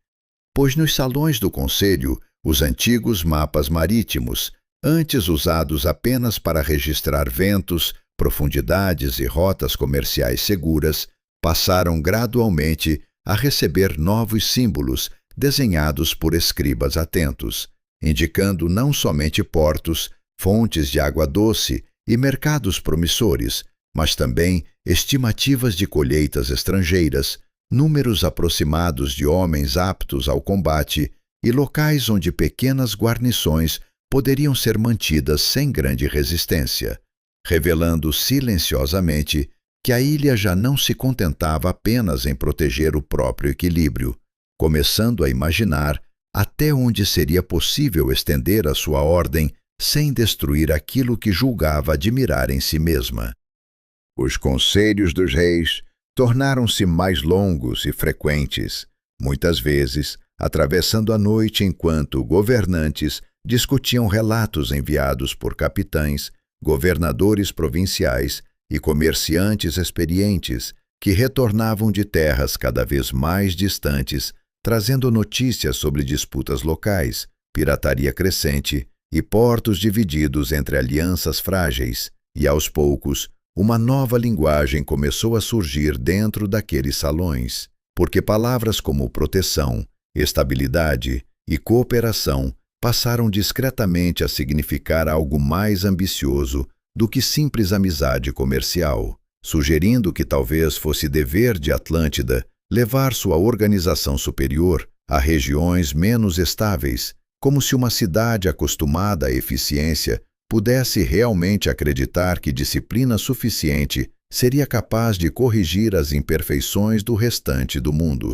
pois nos salões do conselho, os antigos mapas marítimos, antes usados apenas para registrar ventos, profundidades e rotas comerciais seguras, passaram gradualmente a receber novos símbolos desenhados por escribas atentos, indicando não somente portos, fontes de água doce e mercados promissores, mas também estimativas de colheitas estrangeiras, números aproximados de homens aptos ao combate e locais onde pequenas guarnições poderiam ser mantidas sem grande resistência, revelando silenciosamente que a ilha já não se contentava apenas em proteger o próprio equilíbrio, começando a imaginar até onde seria possível estender a sua ordem sem destruir aquilo que julgava admirar em si mesma. Os conselhos dos reis tornaram-se mais longos e frequentes, muitas vezes atravessando a noite enquanto governantes discutiam relatos enviados por capitães, governadores provinciais e comerciantes experientes que retornavam de terras cada vez mais distantes, trazendo notícias sobre disputas locais, pirataria crescente e portos divididos entre alianças frágeis, e aos poucos, uma nova linguagem começou a surgir dentro daqueles salões, porque palavras como proteção, estabilidade e cooperação passaram discretamente a significar algo mais ambicioso do que simples amizade comercial, sugerindo que talvez fosse dever de Atlântida levar sua organização superior a regiões menos estáveis, como se uma cidade acostumada à eficiência pudesse realmente acreditar que disciplina suficiente seria capaz de corrigir as imperfeições do restante do mundo.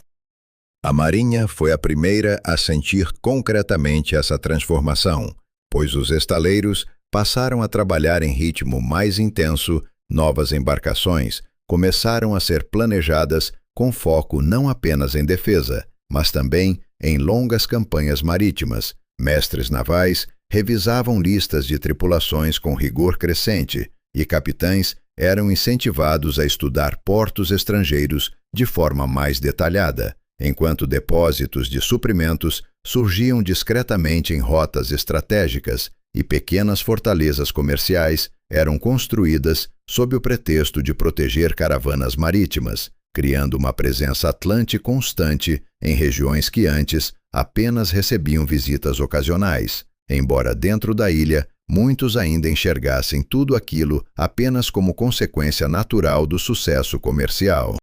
A Marinha foi a primeira a sentir concretamente essa transformação, pois os estaleiros passaram a trabalhar em ritmo mais intenso, novas embarcações começaram a ser planejadas com foco não apenas em defesa, mas também em longas campanhas marítimas. Mestres navais revisavam listas de tripulações com rigor crescente e capitães eram incentivados a estudar portos estrangeiros de forma mais detalhada, enquanto depósitos de suprimentos surgiam discretamente em rotas estratégicas e pequenas fortalezas comerciais eram construídas sob o pretexto de proteger caravanas marítimas, criando uma presença atlante constante em regiões que antes apenas recebiam visitas ocasionais, embora dentro da ilha muitos ainda enxergassem tudo aquilo apenas como consequência natural do sucesso comercial.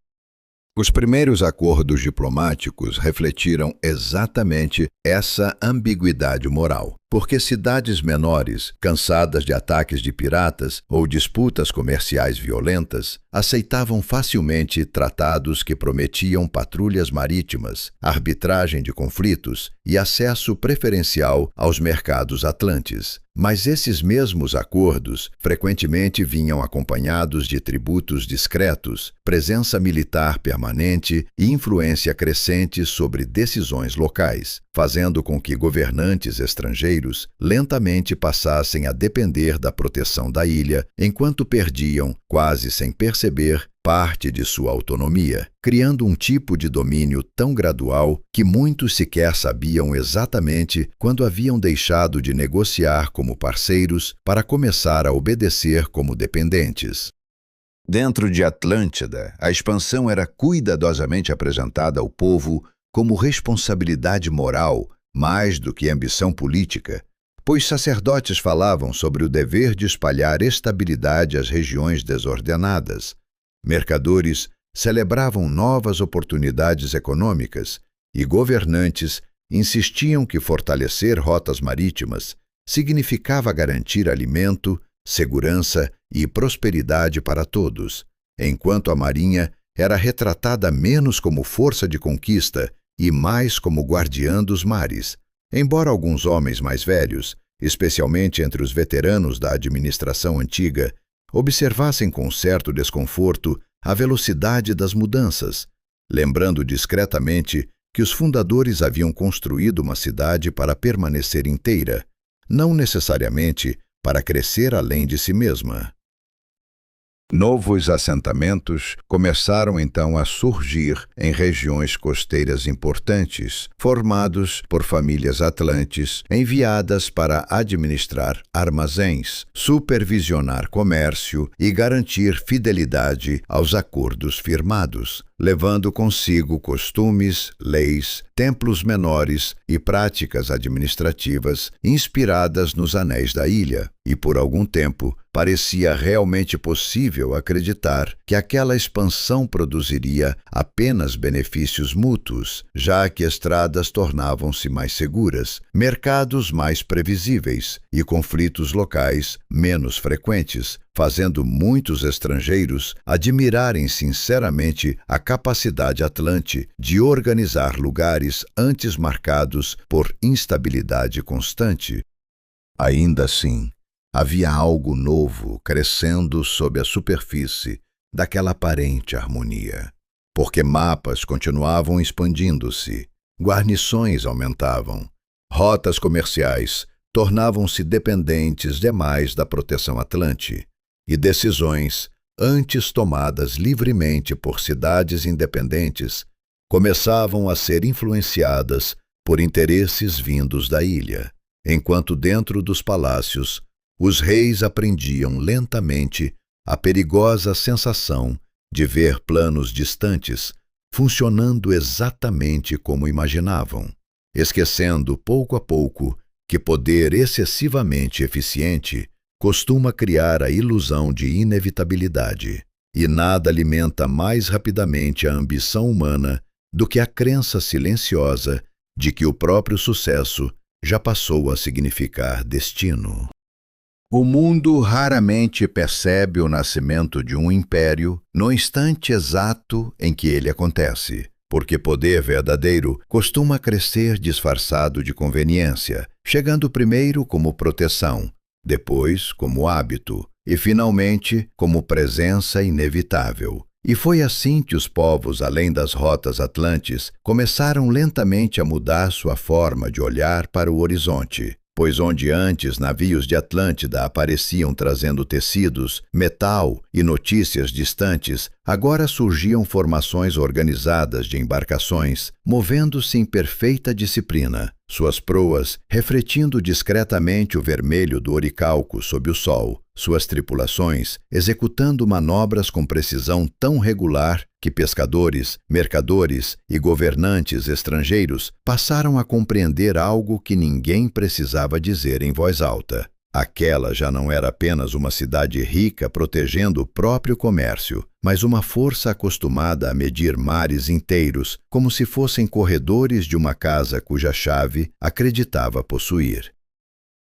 Os primeiros acordos diplomáticos refletiram exatamente essa ambiguidade moral. porque cidades menores, cansadas de ataques de piratas ou disputas comerciais violentas, aceitavam facilmente tratados que prometiam patrulhas marítimas, arbitragem de conflitos e acesso preferencial aos mercados atlantes. Mas esses mesmos acordos frequentemente vinham acompanhados de tributos discretos, presença militar permanente e influência crescente sobre decisões locais, fazendo com que governantes estrangeiros lentamente passassem a depender da proteção da ilha, enquanto perdiam, quase sem perceber, parte de sua autonomia, criando um tipo de domínio tão gradual que muitos sequer sabiam exatamente quando haviam deixado de negociar como parceiros para começar a obedecer como dependentes. Dentro de Atlântida, a expansão era cuidadosamente apresentada ao povo como responsabilidade moral, mais do que ambição política, pois sacerdotes falavam sobre o dever de espalhar estabilidade às regiões desordenadas. Mercadores celebravam novas oportunidades econômicas e governantes insistiam que fortalecer rotas marítimas significava garantir alimento, segurança e prosperidade para todos, enquanto a Marinha era retratada menos como força de conquista e mais como guardiã dos mares. Embora alguns homens mais velhos, especialmente entre os veteranos da administração antiga, observassem com certo desconforto a velocidade das mudanças, lembrando discretamente que os fundadores haviam construído uma cidade para permanecer inteira, não necessariamente para crescer além de si mesma. Novos assentamentos começaram então a surgir em regiões costeiras importantes, formados por famílias atlantes enviadas para administrar armazéns, supervisionar comércio e garantir fidelidade aos acordos firmados, levando consigo costumes, leis, templos menores e práticas administrativas inspiradas nos anéis da ilha, e por algum tempo parecia realmente possível acreditar que aquela expansão produziria apenas benefícios mútuos, já que estradas tornavam-se mais seguras, mercados mais previsíveis e conflitos locais menos frequentes, fazendo muitos estrangeiros admirarem sinceramente a capacidade atlante de organizar lugares antes marcados por instabilidade constante. Ainda assim, havia algo novo crescendo sob a superfície daquela aparente harmonia, porque mapas continuavam expandindo-se, guarnições aumentavam, rotas comerciais tornavam-se dependentes demais da proteção atlante, e decisões, antes tomadas livremente por cidades independentes, começavam a ser influenciadas por interesses vindos da ilha, enquanto dentro dos palácios os reis aprendiam lentamente a perigosa sensação de ver planos distantes funcionando exatamente como imaginavam, esquecendo pouco a pouco que poder excessivamente eficiente costuma criar a ilusão de inevitabilidade, e nada alimenta mais rapidamente a ambição humana do que a crença silenciosa de que o próprio sucesso já passou a significar destino. O mundo raramente percebe o nascimento de um império no instante exato em que ele acontece, porque poder verdadeiro costuma crescer disfarçado de conveniência, chegando primeiro como proteção, depois como hábito e, finalmente, como presença inevitável. E foi assim que os povos além das rotas atlantes começaram lentamente a mudar sua forma de olhar para o horizonte, pois onde antes navios de Atlântida apareciam trazendo tecidos, metal e notícias distantes, agora surgiam formações organizadas de embarcações, movendo-se em perfeita disciplina, suas proas refletindo discretamente o vermelho do oricalco sob o sol, suas tripulações executando manobras com precisão tão regular que pescadores, mercadores e governantes estrangeiros passaram a compreender algo que ninguém precisava dizer em voz alta. Aquela já não era apenas uma cidade rica protegendo o próprio comércio, mas uma força acostumada a medir mares inteiros como se fossem corredores de uma casa cuja chave acreditava possuir.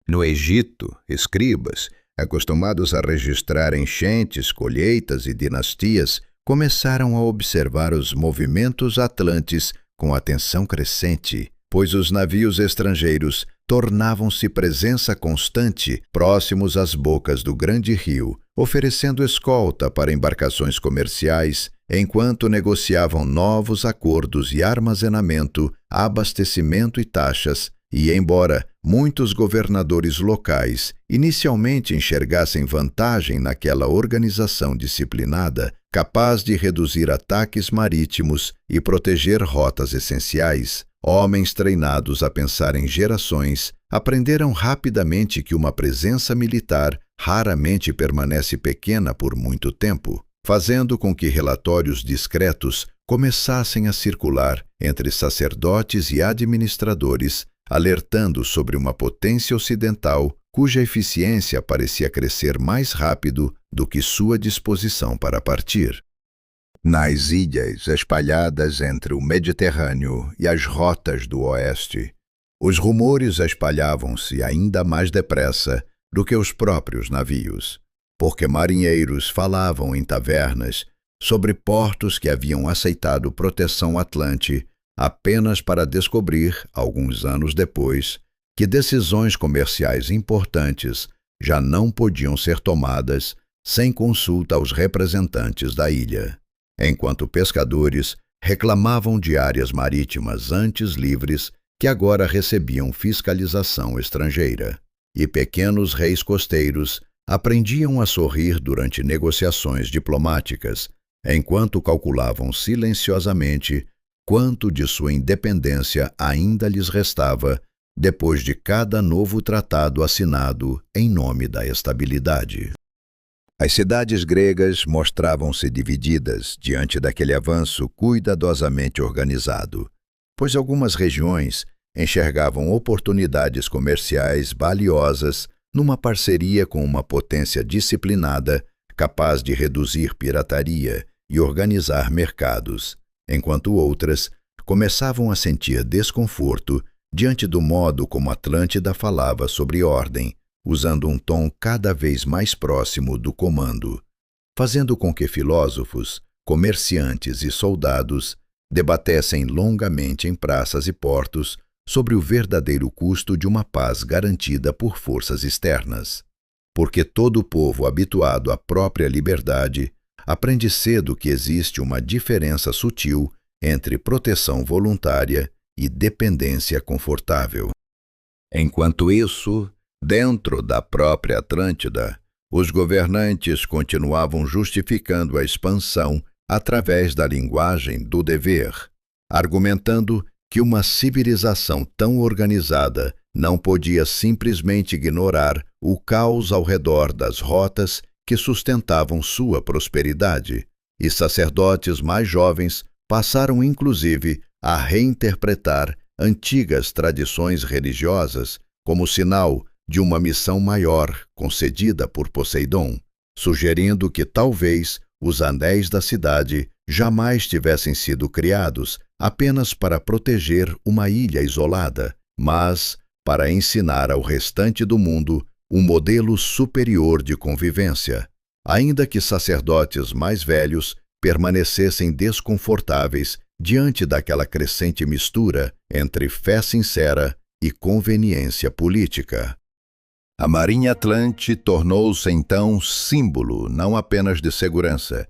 No Egito, escribas, acostumados a registrar enchentes, colheitas e dinastias, começaram a observar os movimentos atlantes com atenção crescente, pois os navios estrangeiros tornavam-se presença constante próximos às bocas do grande rio, oferecendo escolta para embarcações comerciais, enquanto negociavam novos acordos de armazenamento, abastecimento e taxas, e embora muitos governadores locais inicialmente enxergassem vantagem naquela organização disciplinada, capaz de reduzir ataques marítimos e proteger rotas essenciais, homens treinados a pensar em gerações aprenderam rapidamente que uma presença militar raramente permanece pequena por muito tempo, fazendo com que relatórios discretos começassem a circular entre sacerdotes e administradores, alertando sobre uma potência ocidental cuja eficiência parecia crescer mais rápido do que sua disposição para partir. Nas ilhas espalhadas entre o Mediterrâneo e as rotas do oeste, os rumores espalhavam-se ainda mais depressa do que os próprios navios, porque marinheiros falavam em tavernas sobre portos que haviam aceitado proteção atlante apenas para descobrir, alguns anos depois, que decisões comerciais importantes já não podiam ser tomadas sem consulta aos representantes da ilha, enquanto pescadores reclamavam de áreas marítimas antes livres que agora recebiam fiscalização estrangeira, e pequenos reis costeiros aprendiam a sorrir durante negociações diplomáticas, enquanto calculavam silenciosamente quanto de sua independência ainda lhes restava depois de cada novo tratado assinado em nome da estabilidade. As cidades gregas mostravam-se divididas diante daquele avanço cuidadosamente organizado, pois algumas regiões enxergavam oportunidades comerciais valiosas numa parceria com uma potência disciplinada capaz de reduzir pirataria e organizar mercados, enquanto outras começavam a sentir desconforto diante do modo como Atlântida falava sobre ordem, usando um tom cada vez mais próximo do comando, fazendo com que filósofos, comerciantes e soldados debatessem longamente em praças e portos sobre o verdadeiro custo de uma paz garantida por forças externas. Porque todo povo habituado à própria liberdade aprende cedo que existe uma diferença sutil entre proteção voluntária e dependência confortável. Enquanto isso, dentro da própria Atlântida, os governantes continuavam justificando a expansão através da linguagem do dever, argumentando que uma civilização tão organizada não podia simplesmente ignorar o caos ao redor das rotas que sustentavam sua prosperidade, e sacerdotes mais jovens passaram inclusive a reinterpretar antigas tradições religiosas como sinal de uma missão maior concedida por Poseidon, sugerindo que talvez os anéis da cidade jamais tivessem sido criados apenas para proteger uma ilha isolada, mas para ensinar ao restante do mundo um modelo superior de convivência, ainda que sacerdotes mais velhos permanecessem desconfortáveis diante daquela crescente mistura entre fé sincera e conveniência política. A Marinha Atlante tornou-se então símbolo não apenas de segurança,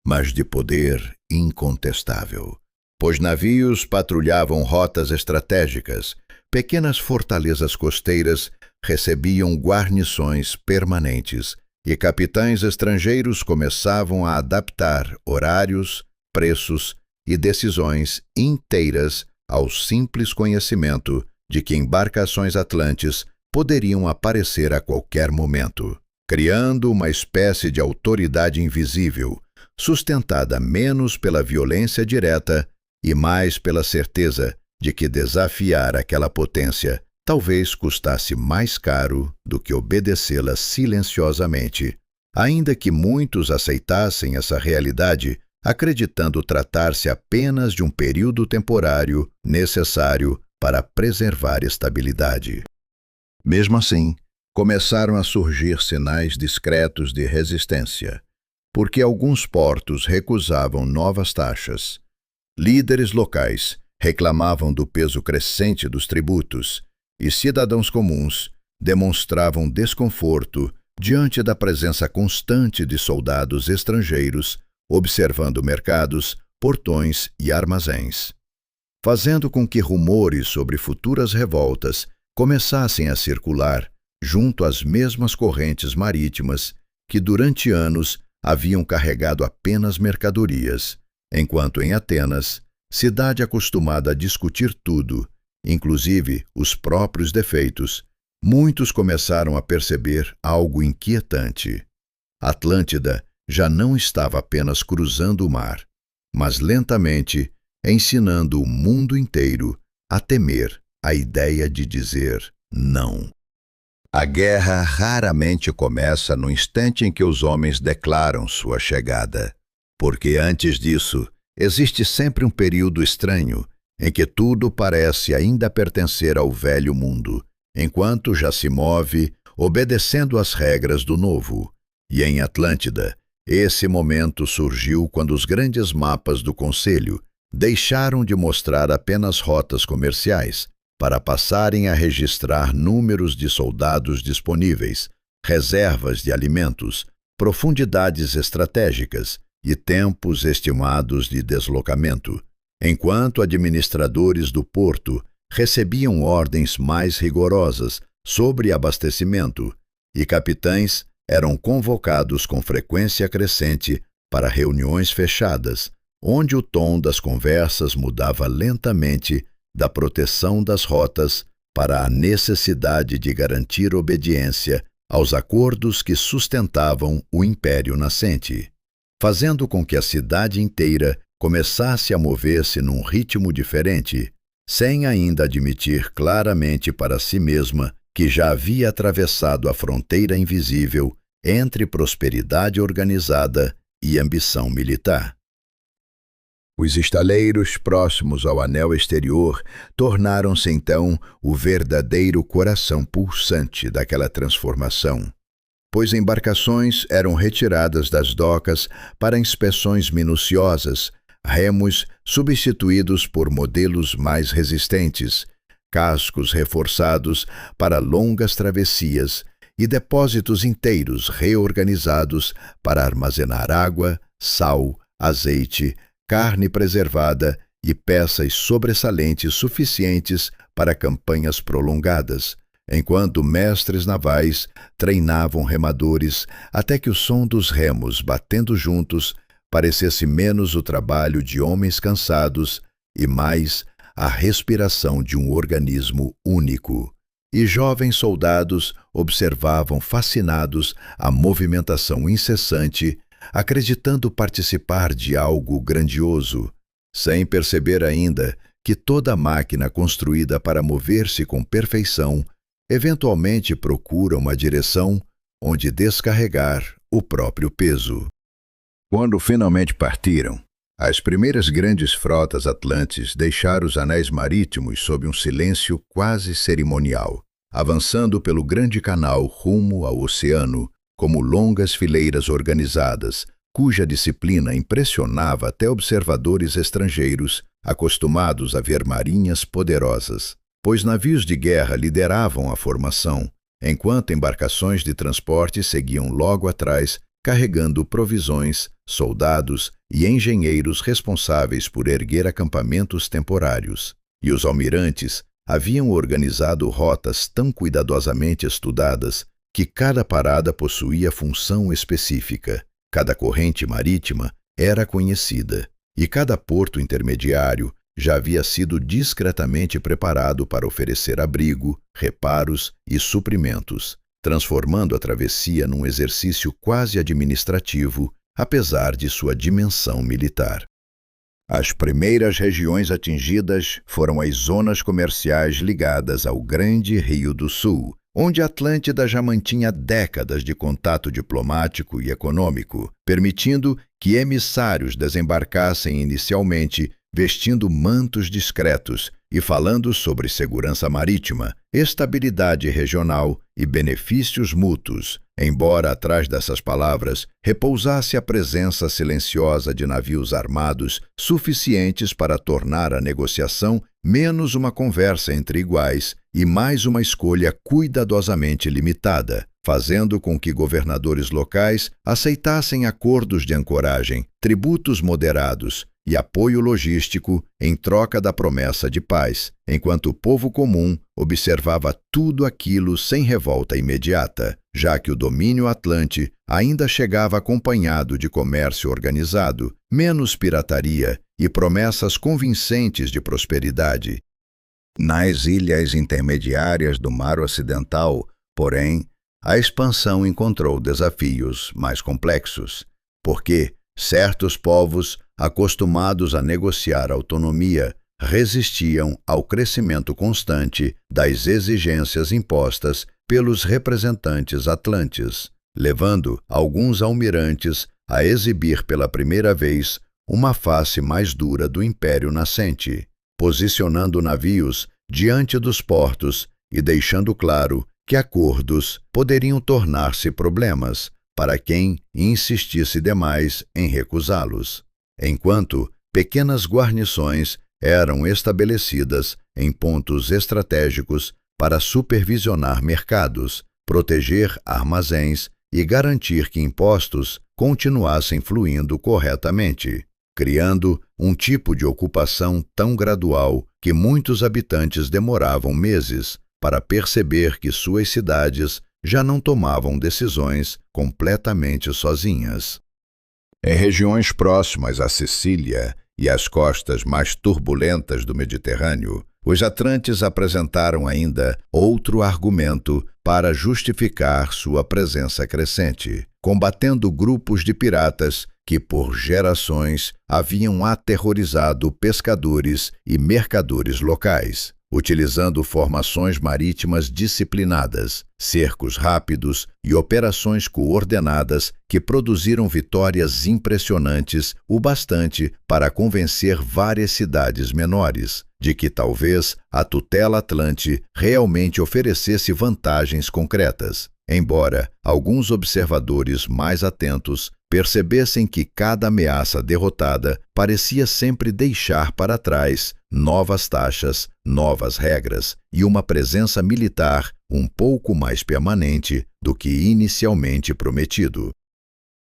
mas de poder incontestável, pois navios patrulhavam rotas estratégicas, pequenas fortalezas costeiras recebiam guarnições permanentes e capitães estrangeiros começavam a adaptar horários, preços e decisões inteiras ao simples conhecimento de que embarcações atlantes poderiam aparecer a qualquer momento, criando uma espécie de autoridade invisível, sustentada menos pela violência direta e mais pela certeza de que desafiar aquela potência talvez custasse mais caro do que obedecê-la silenciosamente, ainda que muitos aceitassem essa realidade, acreditando tratar-se apenas de um período temporário necessário para preservar estabilidade. Mesmo assim, começaram a surgir sinais discretos de resistência, porque alguns portos recusavam novas taxas. Líderes locais reclamavam do peso crescente dos tributos e cidadãos comuns demonstravam desconforto diante da presença constante de soldados estrangeiros observando mercados, portões e armazéns, fazendo com que rumores sobre futuras revoltas começassem a circular junto às mesmas correntes marítimas que durante anos haviam carregado apenas mercadorias, enquanto em Atenas, cidade acostumada a discutir tudo, inclusive os próprios defeitos, muitos começaram a perceber algo inquietante. Atlântida já não estava apenas cruzando o mar, mas lentamente ensinando o mundo inteiro a temer a ideia de dizer não. A guerra raramente começa no instante em que os homens declaram sua chegada, porque antes disso existe sempre um período estranho em que tudo parece ainda pertencer ao velho mundo, enquanto já se move obedecendo às regras do novo. E em Atlântida, esse momento surgiu quando os grandes mapas do Conselho deixaram de mostrar apenas rotas comerciais para passarem a registrar números de soldados disponíveis, reservas de alimentos, profundidades estratégicas e tempos estimados de deslocamento, enquanto administradores do porto recebiam ordens mais rigorosas sobre abastecimento e capitães eram convocados com frequência crescente para reuniões fechadas, onde o tom das conversas mudava lentamente da proteção das rotas para a necessidade de garantir obediência aos acordos que sustentavam o império nascente, fazendo com que a cidade inteira começasse a mover-se num ritmo diferente, sem ainda admitir claramente para si mesma que já havia atravessado a fronteira invisível entre prosperidade organizada e ambição militar. Os estaleiros próximos ao anel exterior tornaram-se então o verdadeiro coração pulsante daquela transformação, pois embarcações eram retiradas das docas para inspeções minuciosas, remos substituídos por modelos mais resistentes, cascos reforçados para longas travessias e depósitos inteiros reorganizados para armazenar água, sal, azeite, carne preservada e peças sobressalentes suficientes para campanhas prolongadas, enquanto mestres navais treinavam remadores até que o som dos remos batendo juntos parecesse menos o trabalho de homens cansados e mais a respiração de um organismo único. E jovens soldados observavam fascinados a movimentação incessante, acreditando participar de algo grandioso, sem perceber ainda que toda máquina construída para mover-se com perfeição eventualmente procura uma direção onde descarregar o próprio peso. Quando finalmente partiram, as primeiras grandes frotas atlantes deixaram os anéis marítimos sob um silêncio quase cerimonial, avançando pelo grande canal rumo ao oceano, como longas fileiras organizadas, cuja disciplina impressionava até observadores estrangeiros acostumados a ver marinhas poderosas, pois navios de guerra lideravam a formação, enquanto embarcações de transporte seguiam logo atrás, carregando provisões, soldados e engenheiros responsáveis por erguer acampamentos temporários. E os almirantes haviam organizado rotas tão cuidadosamente estudadas que cada parada possuía função específica, cada corrente marítima era conhecida, e cada porto intermediário já havia sido discretamente preparado para oferecer abrigo, reparos e suprimentos, transformando a travessia num exercício quase administrativo, apesar de sua dimensão militar. As primeiras regiões atingidas foram as zonas comerciais ligadas ao Grande Rio do Sul, onde a Atlântida já mantinha décadas de contato diplomático e econômico, permitindo que emissários desembarcassem inicialmente vestindo mantos discretos e falando sobre segurança marítima, estabilidade regional e benefícios mútuos, embora atrás dessas palavras repousasse a presença silenciosa de navios armados suficientes para tornar a negociação menos uma conversa entre iguais e mais uma escolha cuidadosamente limitada, fazendo com que governadores locais aceitassem acordos de ancoragem, tributos moderados e apoio logístico em troca da promessa de paz, enquanto o povo comum observava tudo aquilo sem revolta imediata, já que o domínio atlante ainda chegava acompanhado de comércio organizado, menos pirataria e promessas convincentes de prosperidade. Nas ilhas intermediárias do Mar Ocidental, porém, a expansão encontrou desafios mais complexos, porque certos povos, acostumados a negociar autonomia, resistiam ao crescimento constante das exigências impostas pelos representantes atlantes, levando alguns almirantes a exibir pela primeira vez uma face mais dura do império nascente, posicionando navios diante dos portos e deixando claro que acordos poderiam tornar-se problemas para quem insistisse demais em recusá-los, enquanto pequenas guarnições eram estabelecidas em pontos estratégicos para supervisionar mercados, proteger armazéns e garantir que impostos continuassem fluindo corretamente, criando um tipo de ocupação tão gradual que muitos habitantes demoravam meses para perceber que suas cidades já não tomavam decisões completamente sozinhas. Em regiões próximas à Sicília e às costas mais turbulentas do Mediterrâneo, os atlantes apresentaram ainda outro argumento para justificar sua presença crescente, combatendo grupos de piratas que por gerações haviam aterrorizado pescadores e mercadores locais, utilizando formações marítimas disciplinadas, cercos rápidos e operações coordenadas que produziram vitórias impressionantes o bastante para convencer várias cidades menores de que talvez a tutela atlante realmente oferecesse vantagens concretas, embora alguns observadores mais atentos percebessem que cada ameaça derrotada parecia sempre deixar para trás novas taxas, novas regras e uma presença militar um pouco mais permanente do que inicialmente prometido.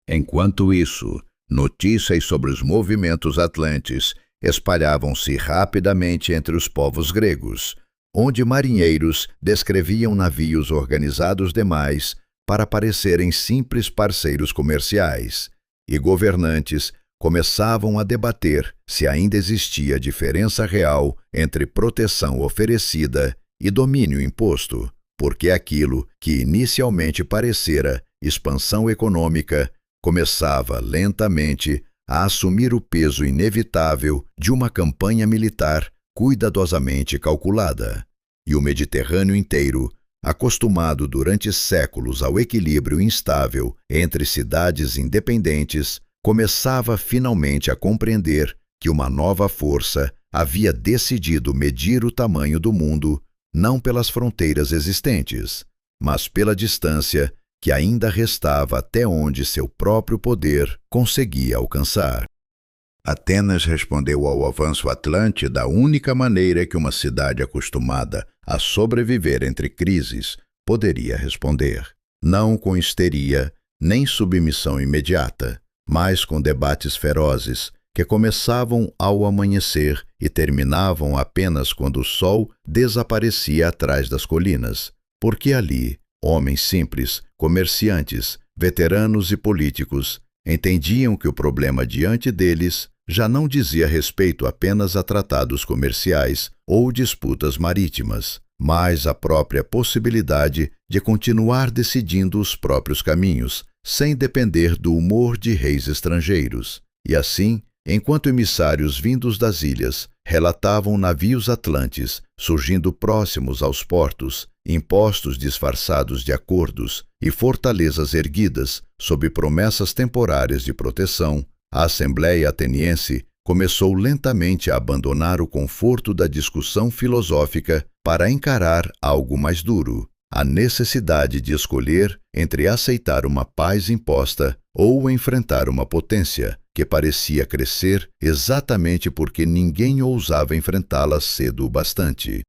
Enquanto isso, notícias sobre os movimentos atlantes espalhavam-se rapidamente entre os povos gregos, onde marinheiros descreviam navios organizados demais para parecerem simples parceiros comerciais, e governantes começavam a debater se ainda existia diferença real entre proteção oferecida e domínio imposto, porque aquilo que inicialmente parecera expansão econômica começava lentamente a assumir o peso inevitável de uma campanha militar cuidadosamente calculada, e o Mediterrâneo inteiro, acostumado durante séculos ao equilíbrio instável entre cidades independentes, começava finalmente a compreender que uma nova força havia decidido medir o tamanho do mundo não pelas fronteiras existentes, mas pela distância que ainda restava até onde seu próprio poder conseguia alcançar. Atenas respondeu ao avanço atlante da única maneira que uma cidade acostumada a sobreviver entre crises poderia responder, não com histeria nem submissão imediata, mas com debates ferozes que começavam ao amanhecer e terminavam apenas quando o sol desaparecia atrás das colinas, porque ali homens simples, comerciantes, veteranos e políticos entendiam que o problema diante deles já não dizia respeito apenas a tratados comerciais ou disputas marítimas, mas a própria possibilidade de continuar decidindo os próprios caminhos, sem depender do humor de reis estrangeiros. E assim, enquanto emissários vindos das ilhas relatavam navios atlantes surgindo próximos aos portos, impostos disfarçados de acordos e fortalezas erguidas sob promessas temporárias de proteção, a Assembleia Ateniense começou lentamente a abandonar o conforto da discussão filosófica para encarar algo mais duro, a necessidade de escolher entre aceitar uma paz imposta ou enfrentar uma potência que parecia crescer exatamente porque ninguém ousava enfrentá-la cedo o bastante.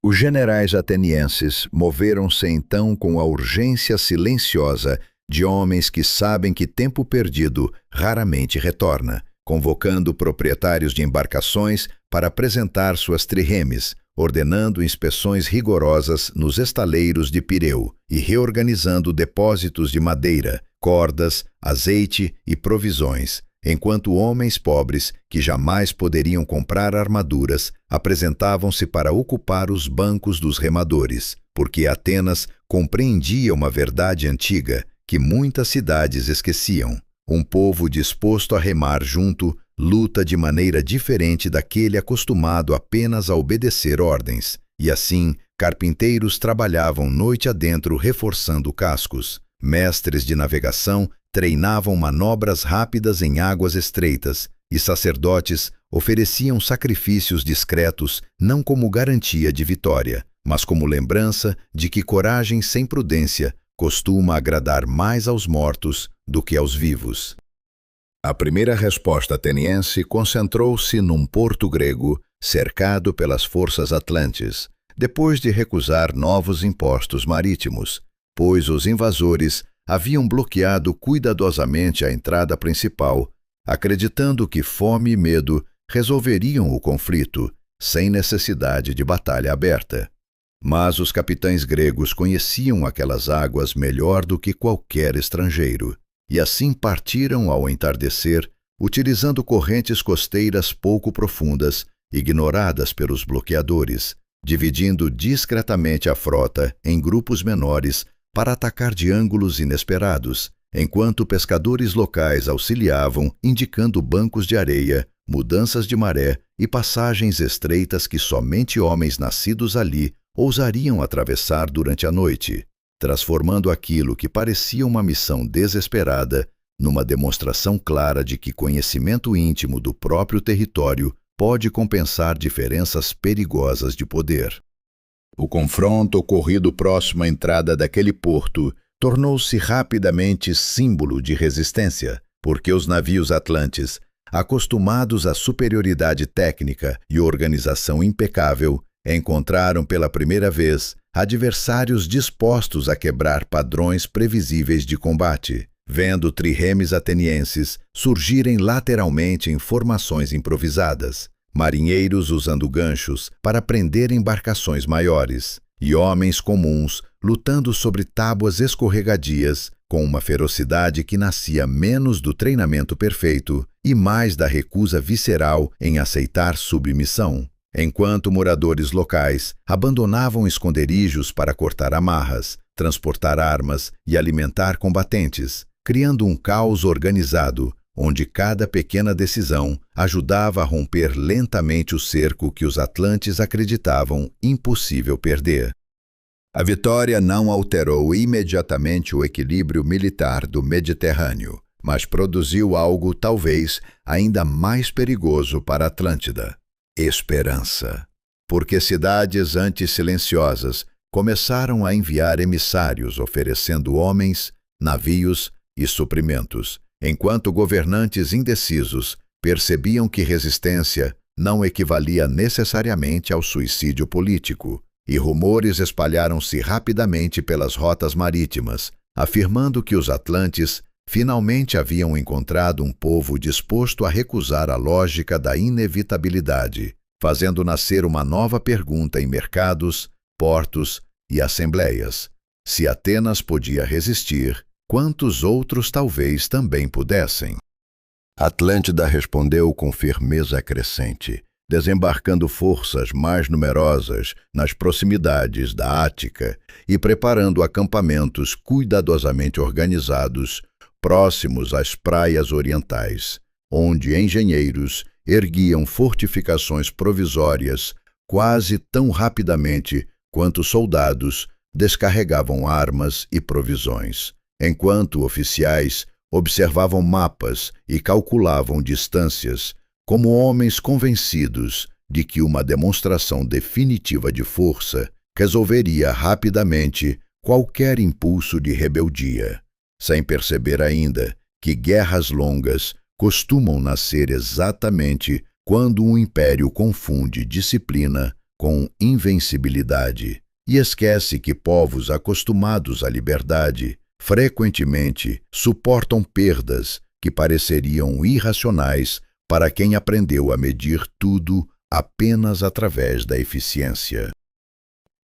Os generais atenienses moveram-se então com a urgência silenciosa de homens que sabem que tempo perdido raramente retorna, convocando proprietários de embarcações para apresentar suas triremes, ordenando inspeções rigorosas nos estaleiros de Pireu e reorganizando depósitos de madeira, cordas, azeite e provisões, enquanto homens pobres, que jamais poderiam comprar armaduras, apresentavam-se para ocupar os bancos dos remadores, porque Atenas compreendia uma verdade antiga que muitas cidades esqueciam. Um povo disposto a remar junto luta de maneira diferente daquele acostumado apenas a obedecer ordens, e assim carpinteiros trabalhavam noite adentro reforçando cascos. Mestres de navegação treinavam manobras rápidas em águas estreitas, e sacerdotes ofereciam sacrifícios discretos não como garantia de vitória, mas como lembrança de que coragem sem prudência costuma agradar mais aos mortos do que aos vivos. A primeira resposta ateniense concentrou-se num porto grego cercado pelas forças atlantes, depois de recusar novos impostos marítimos, pois os invasores haviam bloqueado cuidadosamente a entrada principal, acreditando que fome e medo resolveriam o conflito, sem necessidade de batalha aberta. Mas os capitães gregos conheciam aquelas águas melhor do que qualquer estrangeiro, e assim partiram ao entardecer, utilizando correntes costeiras pouco profundas, ignoradas pelos bloqueadores, dividindo discretamente a frota em grupos menores para atacar de ângulos inesperados, enquanto pescadores locais auxiliavam, indicando bancos de areia, mudanças de maré e passagens estreitas que somente homens nascidos ali ousariam atravessar durante a noite, transformando aquilo que parecia uma missão desesperada numa demonstração clara de que conhecimento íntimo do próprio território pode compensar diferenças perigosas de poder. O confronto ocorrido próximo à entrada daquele porto tornou-se rapidamente símbolo de resistência, porque os navios atlantes, acostumados à superioridade técnica e organização impecável, encontraram pela primeira vez adversários dispostos a quebrar padrões previsíveis de combate, vendo triremes atenienses surgirem lateralmente em formações improvisadas, marinheiros usando ganchos para prender embarcações maiores, e homens comuns lutando sobre tábuas escorregadias com uma ferocidade que nascia menos do treinamento perfeito e mais da recusa visceral em aceitar submissão, enquanto moradores locais abandonavam esconderijos para cortar amarras, transportar armas e alimentar combatentes, criando um caos organizado, onde cada pequena decisão ajudava a romper lentamente o cerco que os atlantes acreditavam impossível perder. A vitória não alterou imediatamente o equilíbrio militar do Mediterrâneo, mas produziu algo talvez ainda mais perigoso para a Atlântida: esperança. Porque cidades antes silenciosas começaram a enviar emissários oferecendo homens, navios e suprimentos, enquanto governantes indecisos percebiam que resistência não equivalia necessariamente ao suicídio político, e rumores espalharam-se rapidamente pelas rotas marítimas, afirmando que os atlantes finalmente haviam encontrado um povo disposto a recusar a lógica da inevitabilidade, fazendo nascer uma nova pergunta em mercados, portos e assembleias: se Atenas podia resistir, quantos outros talvez também pudessem? Atlântida respondeu com firmeza crescente, desembarcando forças mais numerosas nas proximidades da Ática e preparando acampamentos cuidadosamente organizados próximos às praias orientais, onde engenheiros erguiam fortificações provisórias quase tão rapidamente quanto soldados descarregavam armas e provisões, enquanto oficiais observavam mapas e calculavam distâncias, como homens convencidos de que uma demonstração definitiva de força resolveria rapidamente qualquer impulso de rebeldia, sem perceber ainda que guerras longas costumam nascer exatamente quando um império confunde disciplina com invencibilidade e esquece que povos acostumados à liberdade frequentemente suportam perdas que pareceriam irracionais para quem aprendeu a medir tudo apenas através da eficiência.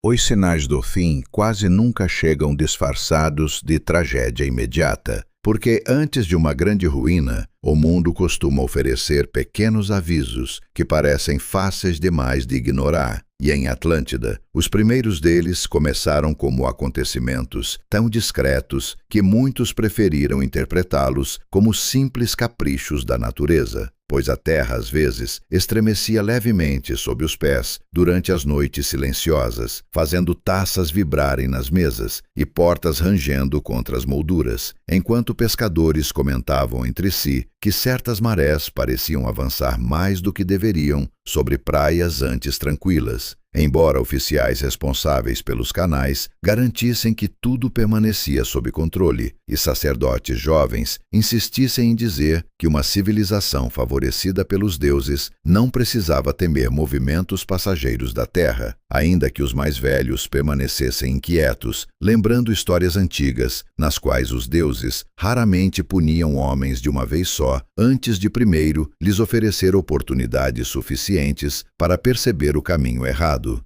Os sinais do fim quase nunca chegam disfarçados de tragédia imediata, porque antes de uma grande ruína, o mundo costuma oferecer pequenos avisos que parecem fáceis demais de ignorar. E em Atlântida, os primeiros deles começaram como acontecimentos tão discretos que muitos preferiram interpretá-los como simples caprichos da natureza, pois a terra, às vezes, estremecia levemente sob os pés durante as noites silenciosas, fazendo taças vibrarem nas mesas e portas rangendo contra as molduras, enquanto pescadores comentavam entre si que certas marés pareciam avançar mais do que deveriam sobre praias antes tranquilas, embora oficiais responsáveis pelos canais garantissem que tudo permanecia sob controle e sacerdotes jovens insistissem em dizer que uma civilização favorecida pelos deuses não precisava temer movimentos passageiros da terra, ainda que os mais velhos permanecessem inquietos, lembrando histórias antigas nas quais os deuses raramente puniam homens de uma vez só antes de primeiro lhes oferecer oportunidades suficientes para perceber o caminho errado.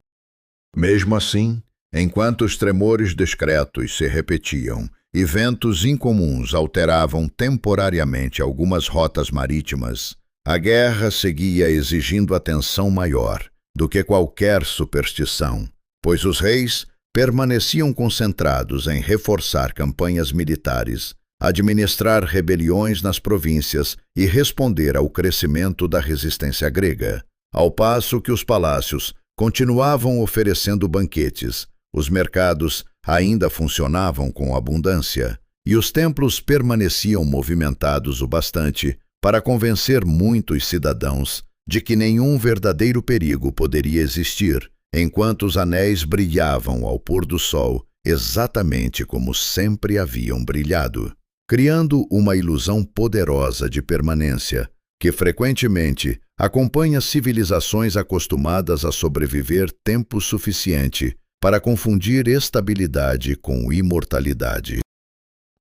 Mesmo assim, enquanto os tremores discretos se repetiam e ventos incomuns alteravam temporariamente algumas rotas marítimas, a guerra seguia exigindo atenção maior do que qualquer superstição, pois os reis permaneciam concentrados em reforçar campanhas militares, administrar rebeliões nas províncias e responder ao crescimento da resistência grega, ao passo que os palácios continuavam oferecendo banquetes, os mercados ainda funcionavam com abundância e os templos permaneciam movimentados o bastante para convencer muitos cidadãos de que nenhum verdadeiro perigo poderia existir, enquanto os anéis brilhavam ao pôr do sol exatamente como sempre haviam brilhado, criando uma ilusão poderosa de permanência, que frequentemente acompanha civilizações acostumadas a sobreviver tempo suficiente para confundir estabilidade com imortalidade.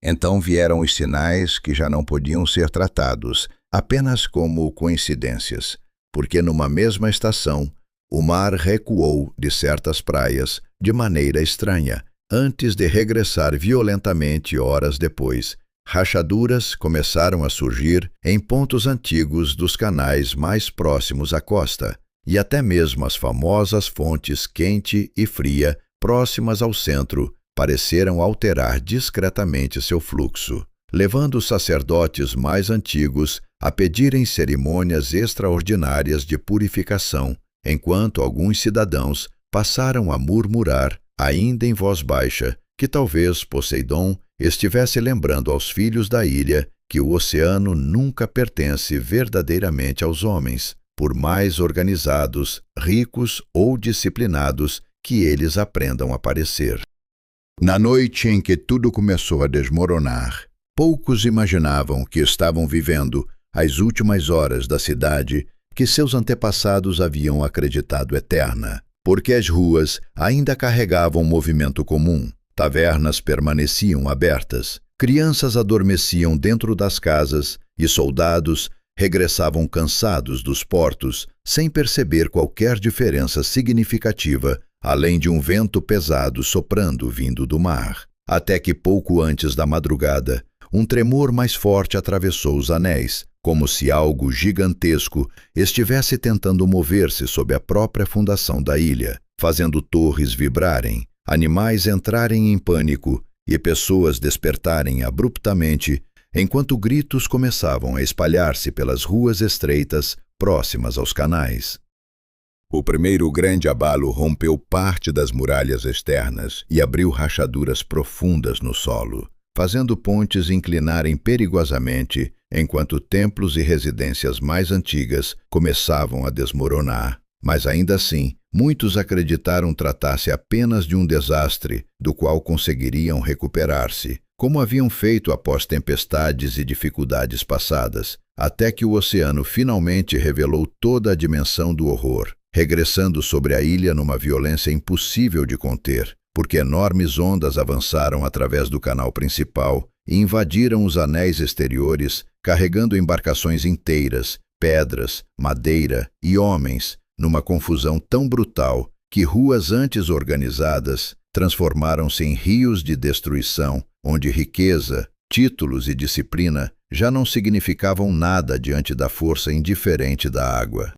Então vieram os sinais que já não podiam ser tratados apenas como coincidências, porque numa mesma estação, o mar recuou de certas praias de maneira estranha, antes de regressar violentamente horas depois. Rachaduras começaram a surgir em pontos antigos dos canais mais próximos à costa, e até mesmo as famosas fontes quente e fria próximas ao centro pareceram alterar discretamente seu fluxo, levando os sacerdotes mais antigos a pedirem cerimônias extraordinárias de purificação, enquanto alguns cidadãos passaram a murmurar, ainda em voz baixa, que talvez Poseidon estivesse lembrando aos filhos da ilha que o oceano nunca pertence verdadeiramente aos homens, por mais organizados, ricos ou disciplinados que eles aprendam a parecer. Na noite em que tudo começou a desmoronar, poucos imaginavam que estavam vivendo as últimas horas da cidade que seus antepassados haviam acreditado eterna, porque as ruas ainda carregavam movimento comum. Tavernas permaneciam abertas, crianças adormeciam dentro das casas e soldados regressavam cansados dos portos sem perceber qualquer diferença significativa, além de um vento pesado soprando vindo do mar. Até que pouco antes da madrugada, um tremor mais forte atravessou os anéis, como se algo gigantesco estivesse tentando mover-se sob a própria fundação da ilha, fazendo torres vibrarem, animais entrarem em pânico e pessoas despertarem abruptamente, enquanto gritos começavam a espalhar-se pelas ruas estreitas próximas aos canais. O primeiro grande abalo rompeu parte das muralhas externas e abriu rachaduras profundas no solo, fazendo pontes inclinarem perigosamente, enquanto templos e residências mais antigas começavam a desmoronar. Mas ainda assim, muitos acreditaram tratar-se apenas de um desastre do qual conseguiriam recuperar-se, como haviam feito após tempestades e dificuldades passadas, até que o oceano finalmente revelou toda a dimensão do horror, regressando sobre a ilha numa violência impossível de conter, porque enormes ondas avançaram através do canal principal e invadiram os anéis exteriores, carregando embarcações inteiras, pedras, madeira e homens, numa confusão tão brutal que ruas antes organizadas transformaram-se em rios de destruição, onde riqueza, títulos e disciplina já não significavam nada diante da força indiferente da água.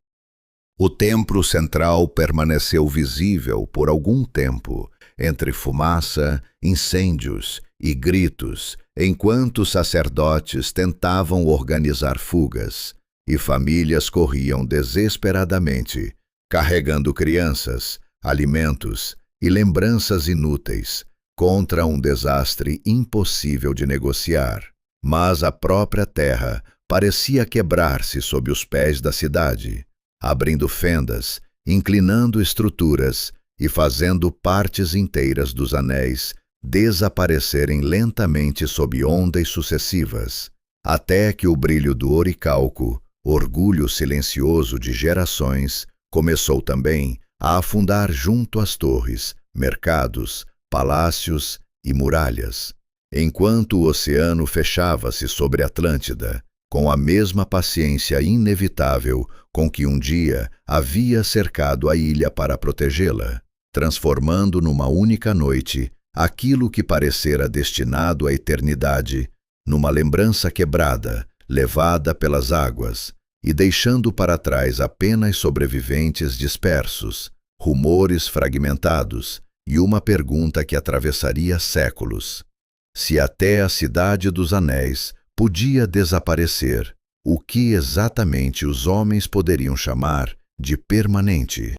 O templo central permaneceu visível por algum tempo, entre fumaça, incêndios e gritos, enquanto sacerdotes tentavam organizar fugas, e famílias corriam desesperadamente, carregando crianças, alimentos e lembranças inúteis, contra um desastre impossível de negociar. Mas a própria terra parecia quebrar-se sob os pés da cidade, abrindo fendas, inclinando estruturas e fazendo partes inteiras dos anéis desaparecerem lentamente sob ondas sucessivas, até que o brilho do oricalco, orgulho silencioso de gerações, começou também a afundar junto às torres, mercados, palácios e muralhas, enquanto o oceano fechava-se sobre Atlântida, com a mesma paciência inevitável com que um dia havia cercado a ilha para protegê-la, transformando numa única noite aquilo que parecera destinado à eternidade, numa lembrança quebrada, levada pelas águas, e deixando para trás apenas sobreviventes dispersos, rumores fragmentados e uma pergunta que atravessaria séculos. Se até a Cidade dos Anéis podia desaparecer, o que exatamente os homens poderiam chamar de permanente?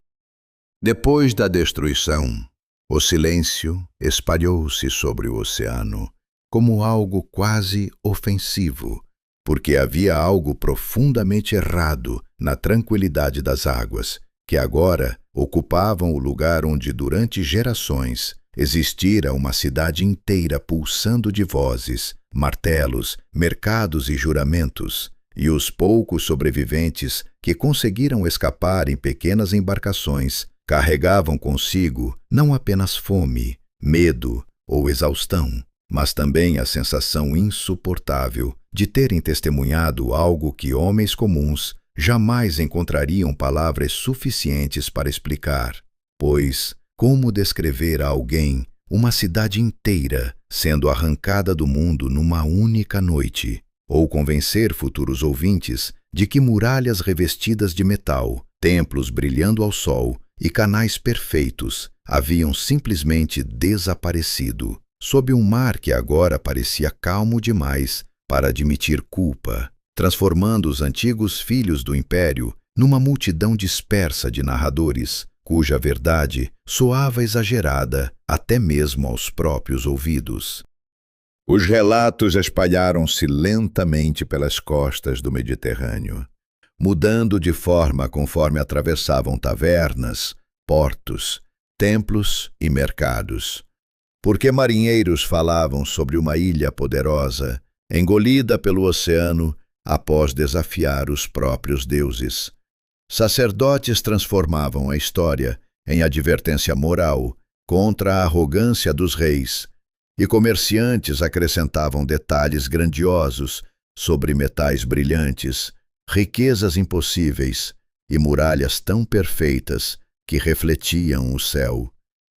Depois da destruição, o silêncio espalhou-se sobre o oceano, como algo quase ofensivo, porque havia algo profundamente errado na tranquilidade das águas, que agora ocupavam o lugar onde durante gerações existira uma cidade inteira pulsando de vozes, martelos, mercados e juramentos, e os poucos sobreviventes que conseguiram escapar em pequenas embarcações carregavam consigo não apenas fome, medo ou exaustão, mas também a sensação insuportável de terem testemunhado algo que homens comuns jamais encontrariam palavras suficientes para explicar. Pois, como descrever a alguém uma cidade inteira sendo arrancada do mundo numa única noite? Ou convencer futuros ouvintes de que muralhas revestidas de metal, templos brilhando ao sol e canais perfeitos haviam simplesmente desaparecido, sob um mar que agora parecia calmo demais para admitir culpa, transformando os antigos filhos do Império numa multidão dispersa de narradores, cuja verdade soava exagerada até mesmo aos próprios ouvidos. Os relatos espalharam-se lentamente pelas costas do Mediterrâneo, mudando de forma conforme atravessavam tavernas, portos, templos e mercados. Porque marinheiros falavam sobre uma ilha poderosa, engolida pelo oceano após desafiar os próprios deuses. Sacerdotes transformavam a história em advertência moral contra a arrogância dos reis, e comerciantes acrescentavam detalhes grandiosos sobre metais brilhantes, riquezas impossíveis e muralhas tão perfeitas que refletiam o céu,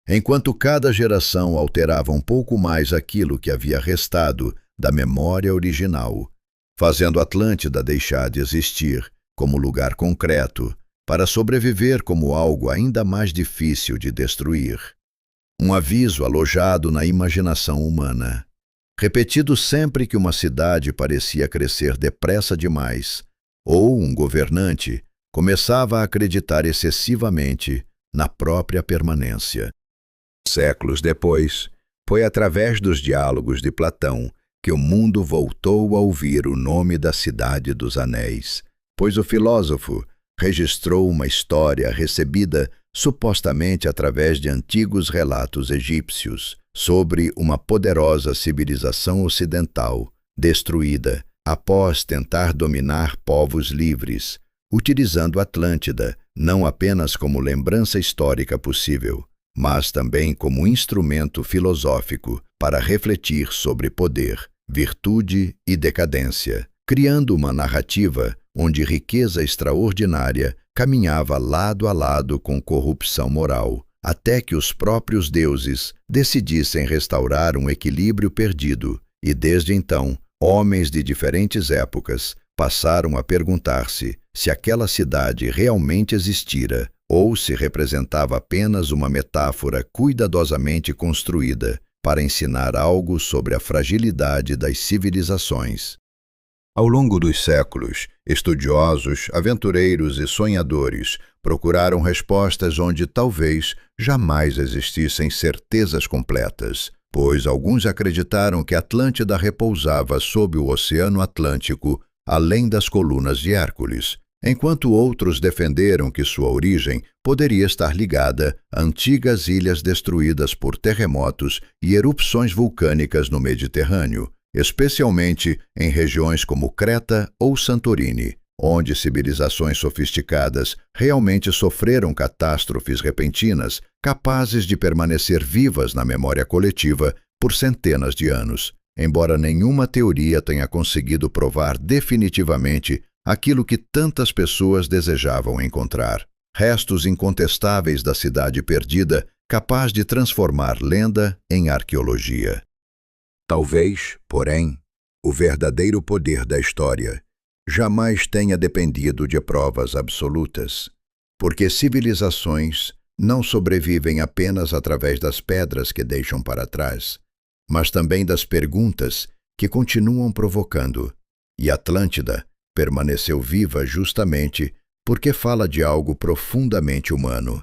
enquanto cada geração alterava um pouco mais aquilo que havia restado da memória original, fazendo Atlântida deixar de existir como lugar concreto para sobreviver como algo ainda mais difícil de destruir. Um aviso alojado na imaginação humana, repetido sempre que uma cidade parecia crescer depressa demais, ou um governante começava a acreditar excessivamente na própria permanência. Séculos depois, Foi através dos diálogos de Platão que o mundo voltou a ouvir o nome da Cidade dos Anéis, pois o filósofo registrou uma história recebida supostamente através de antigos relatos egípcios sobre uma poderosa civilização ocidental destruída após tentar dominar povos livres, utilizando Atlântida não apenas como lembrança histórica possível, mas também como instrumento filosófico para refletir sobre poder, virtude e decadência, criando uma narrativa onde riqueza extraordinária caminhava lado a lado com corrupção moral, até que os próprios deuses decidissem restaurar um equilíbrio perdido, e desde então, homens de diferentes épocas passaram a perguntar-se se aquela cidade realmente existira ou se representava apenas uma metáfora cuidadosamente construída para ensinar algo sobre a fragilidade das civilizações. Ao longo dos séculos, estudiosos, aventureiros e sonhadores procuraram respostas onde talvez jamais existissem certezas completas, pois alguns acreditaram que Atlântida repousava sob o Oceano Atlântico, além das colunas de Hércules, enquanto outros defenderam que sua origem poderia estar ligada a antigas ilhas destruídas por terremotos e erupções vulcânicas no Mediterrâneo, especialmente em regiões como Creta ou Santorini, onde civilizações sofisticadas realmente sofreram catástrofes repentinas capazes de permanecer vivas na memória coletiva por centenas de anos, embora nenhuma teoria tenha conseguido provar definitivamente aquilo que tantas pessoas desejavam encontrar. Restos incontestáveis da cidade perdida, capaz de transformar lenda em arqueologia. Talvez, porém, o verdadeiro poder da história jamais tenha dependido de provas absolutas, porque civilizações não sobrevivem apenas através das pedras que deixam para trás, mas também das perguntas que continuam provocando, e Atlântida permaneceu viva justamente porque fala de algo profundamente humano,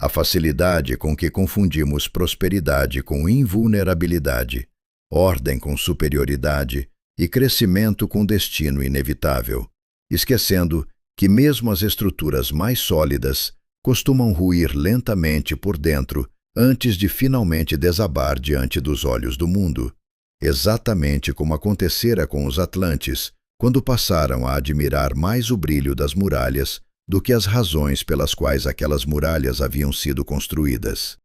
a facilidade com que confundimos prosperidade com invulnerabilidade, ordem com superioridade e crescimento com destino inevitável, esquecendo que mesmo as estruturas mais sólidas costumam ruir lentamente por dentro antes de finalmente desabar diante dos olhos do mundo, exatamente como acontecera com os atlantes, quando passaram a admirar mais o brilho das muralhas do que as razões pelas quais aquelas muralhas haviam sido construídas.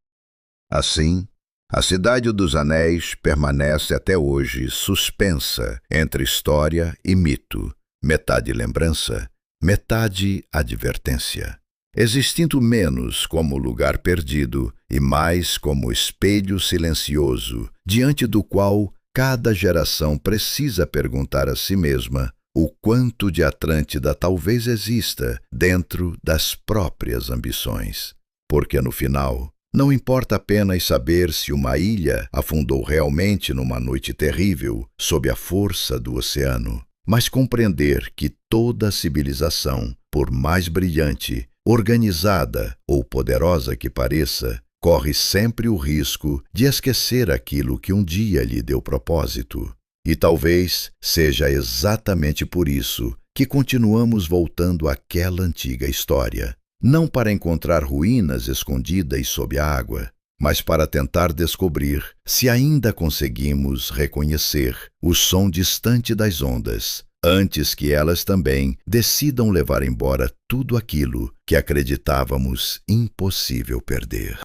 Assim, a Cidade dos Anéis permanece até hoje suspensa entre história e mito, metade lembrança, metade advertência, existindo menos como lugar perdido e mais como espelho silencioso, diante do qual cada geração precisa perguntar a si mesma o quanto de Atlântida talvez exista dentro das próprias ambições. Porque, no final, não importa apenas saber se uma ilha afundou realmente numa noite terrível sob a força do oceano, mas compreender que toda civilização, por mais brilhante, organizada ou poderosa que pareça, corre sempre o risco de esquecer aquilo que um dia lhe deu propósito. E talvez seja exatamente por isso que continuamos voltando àquela antiga história, não para encontrar ruínas escondidas sob a água, mas para tentar descobrir se ainda conseguimos reconhecer o som distante das ondas, antes que elas também decidam levar embora tudo aquilo que acreditávamos impossível perder.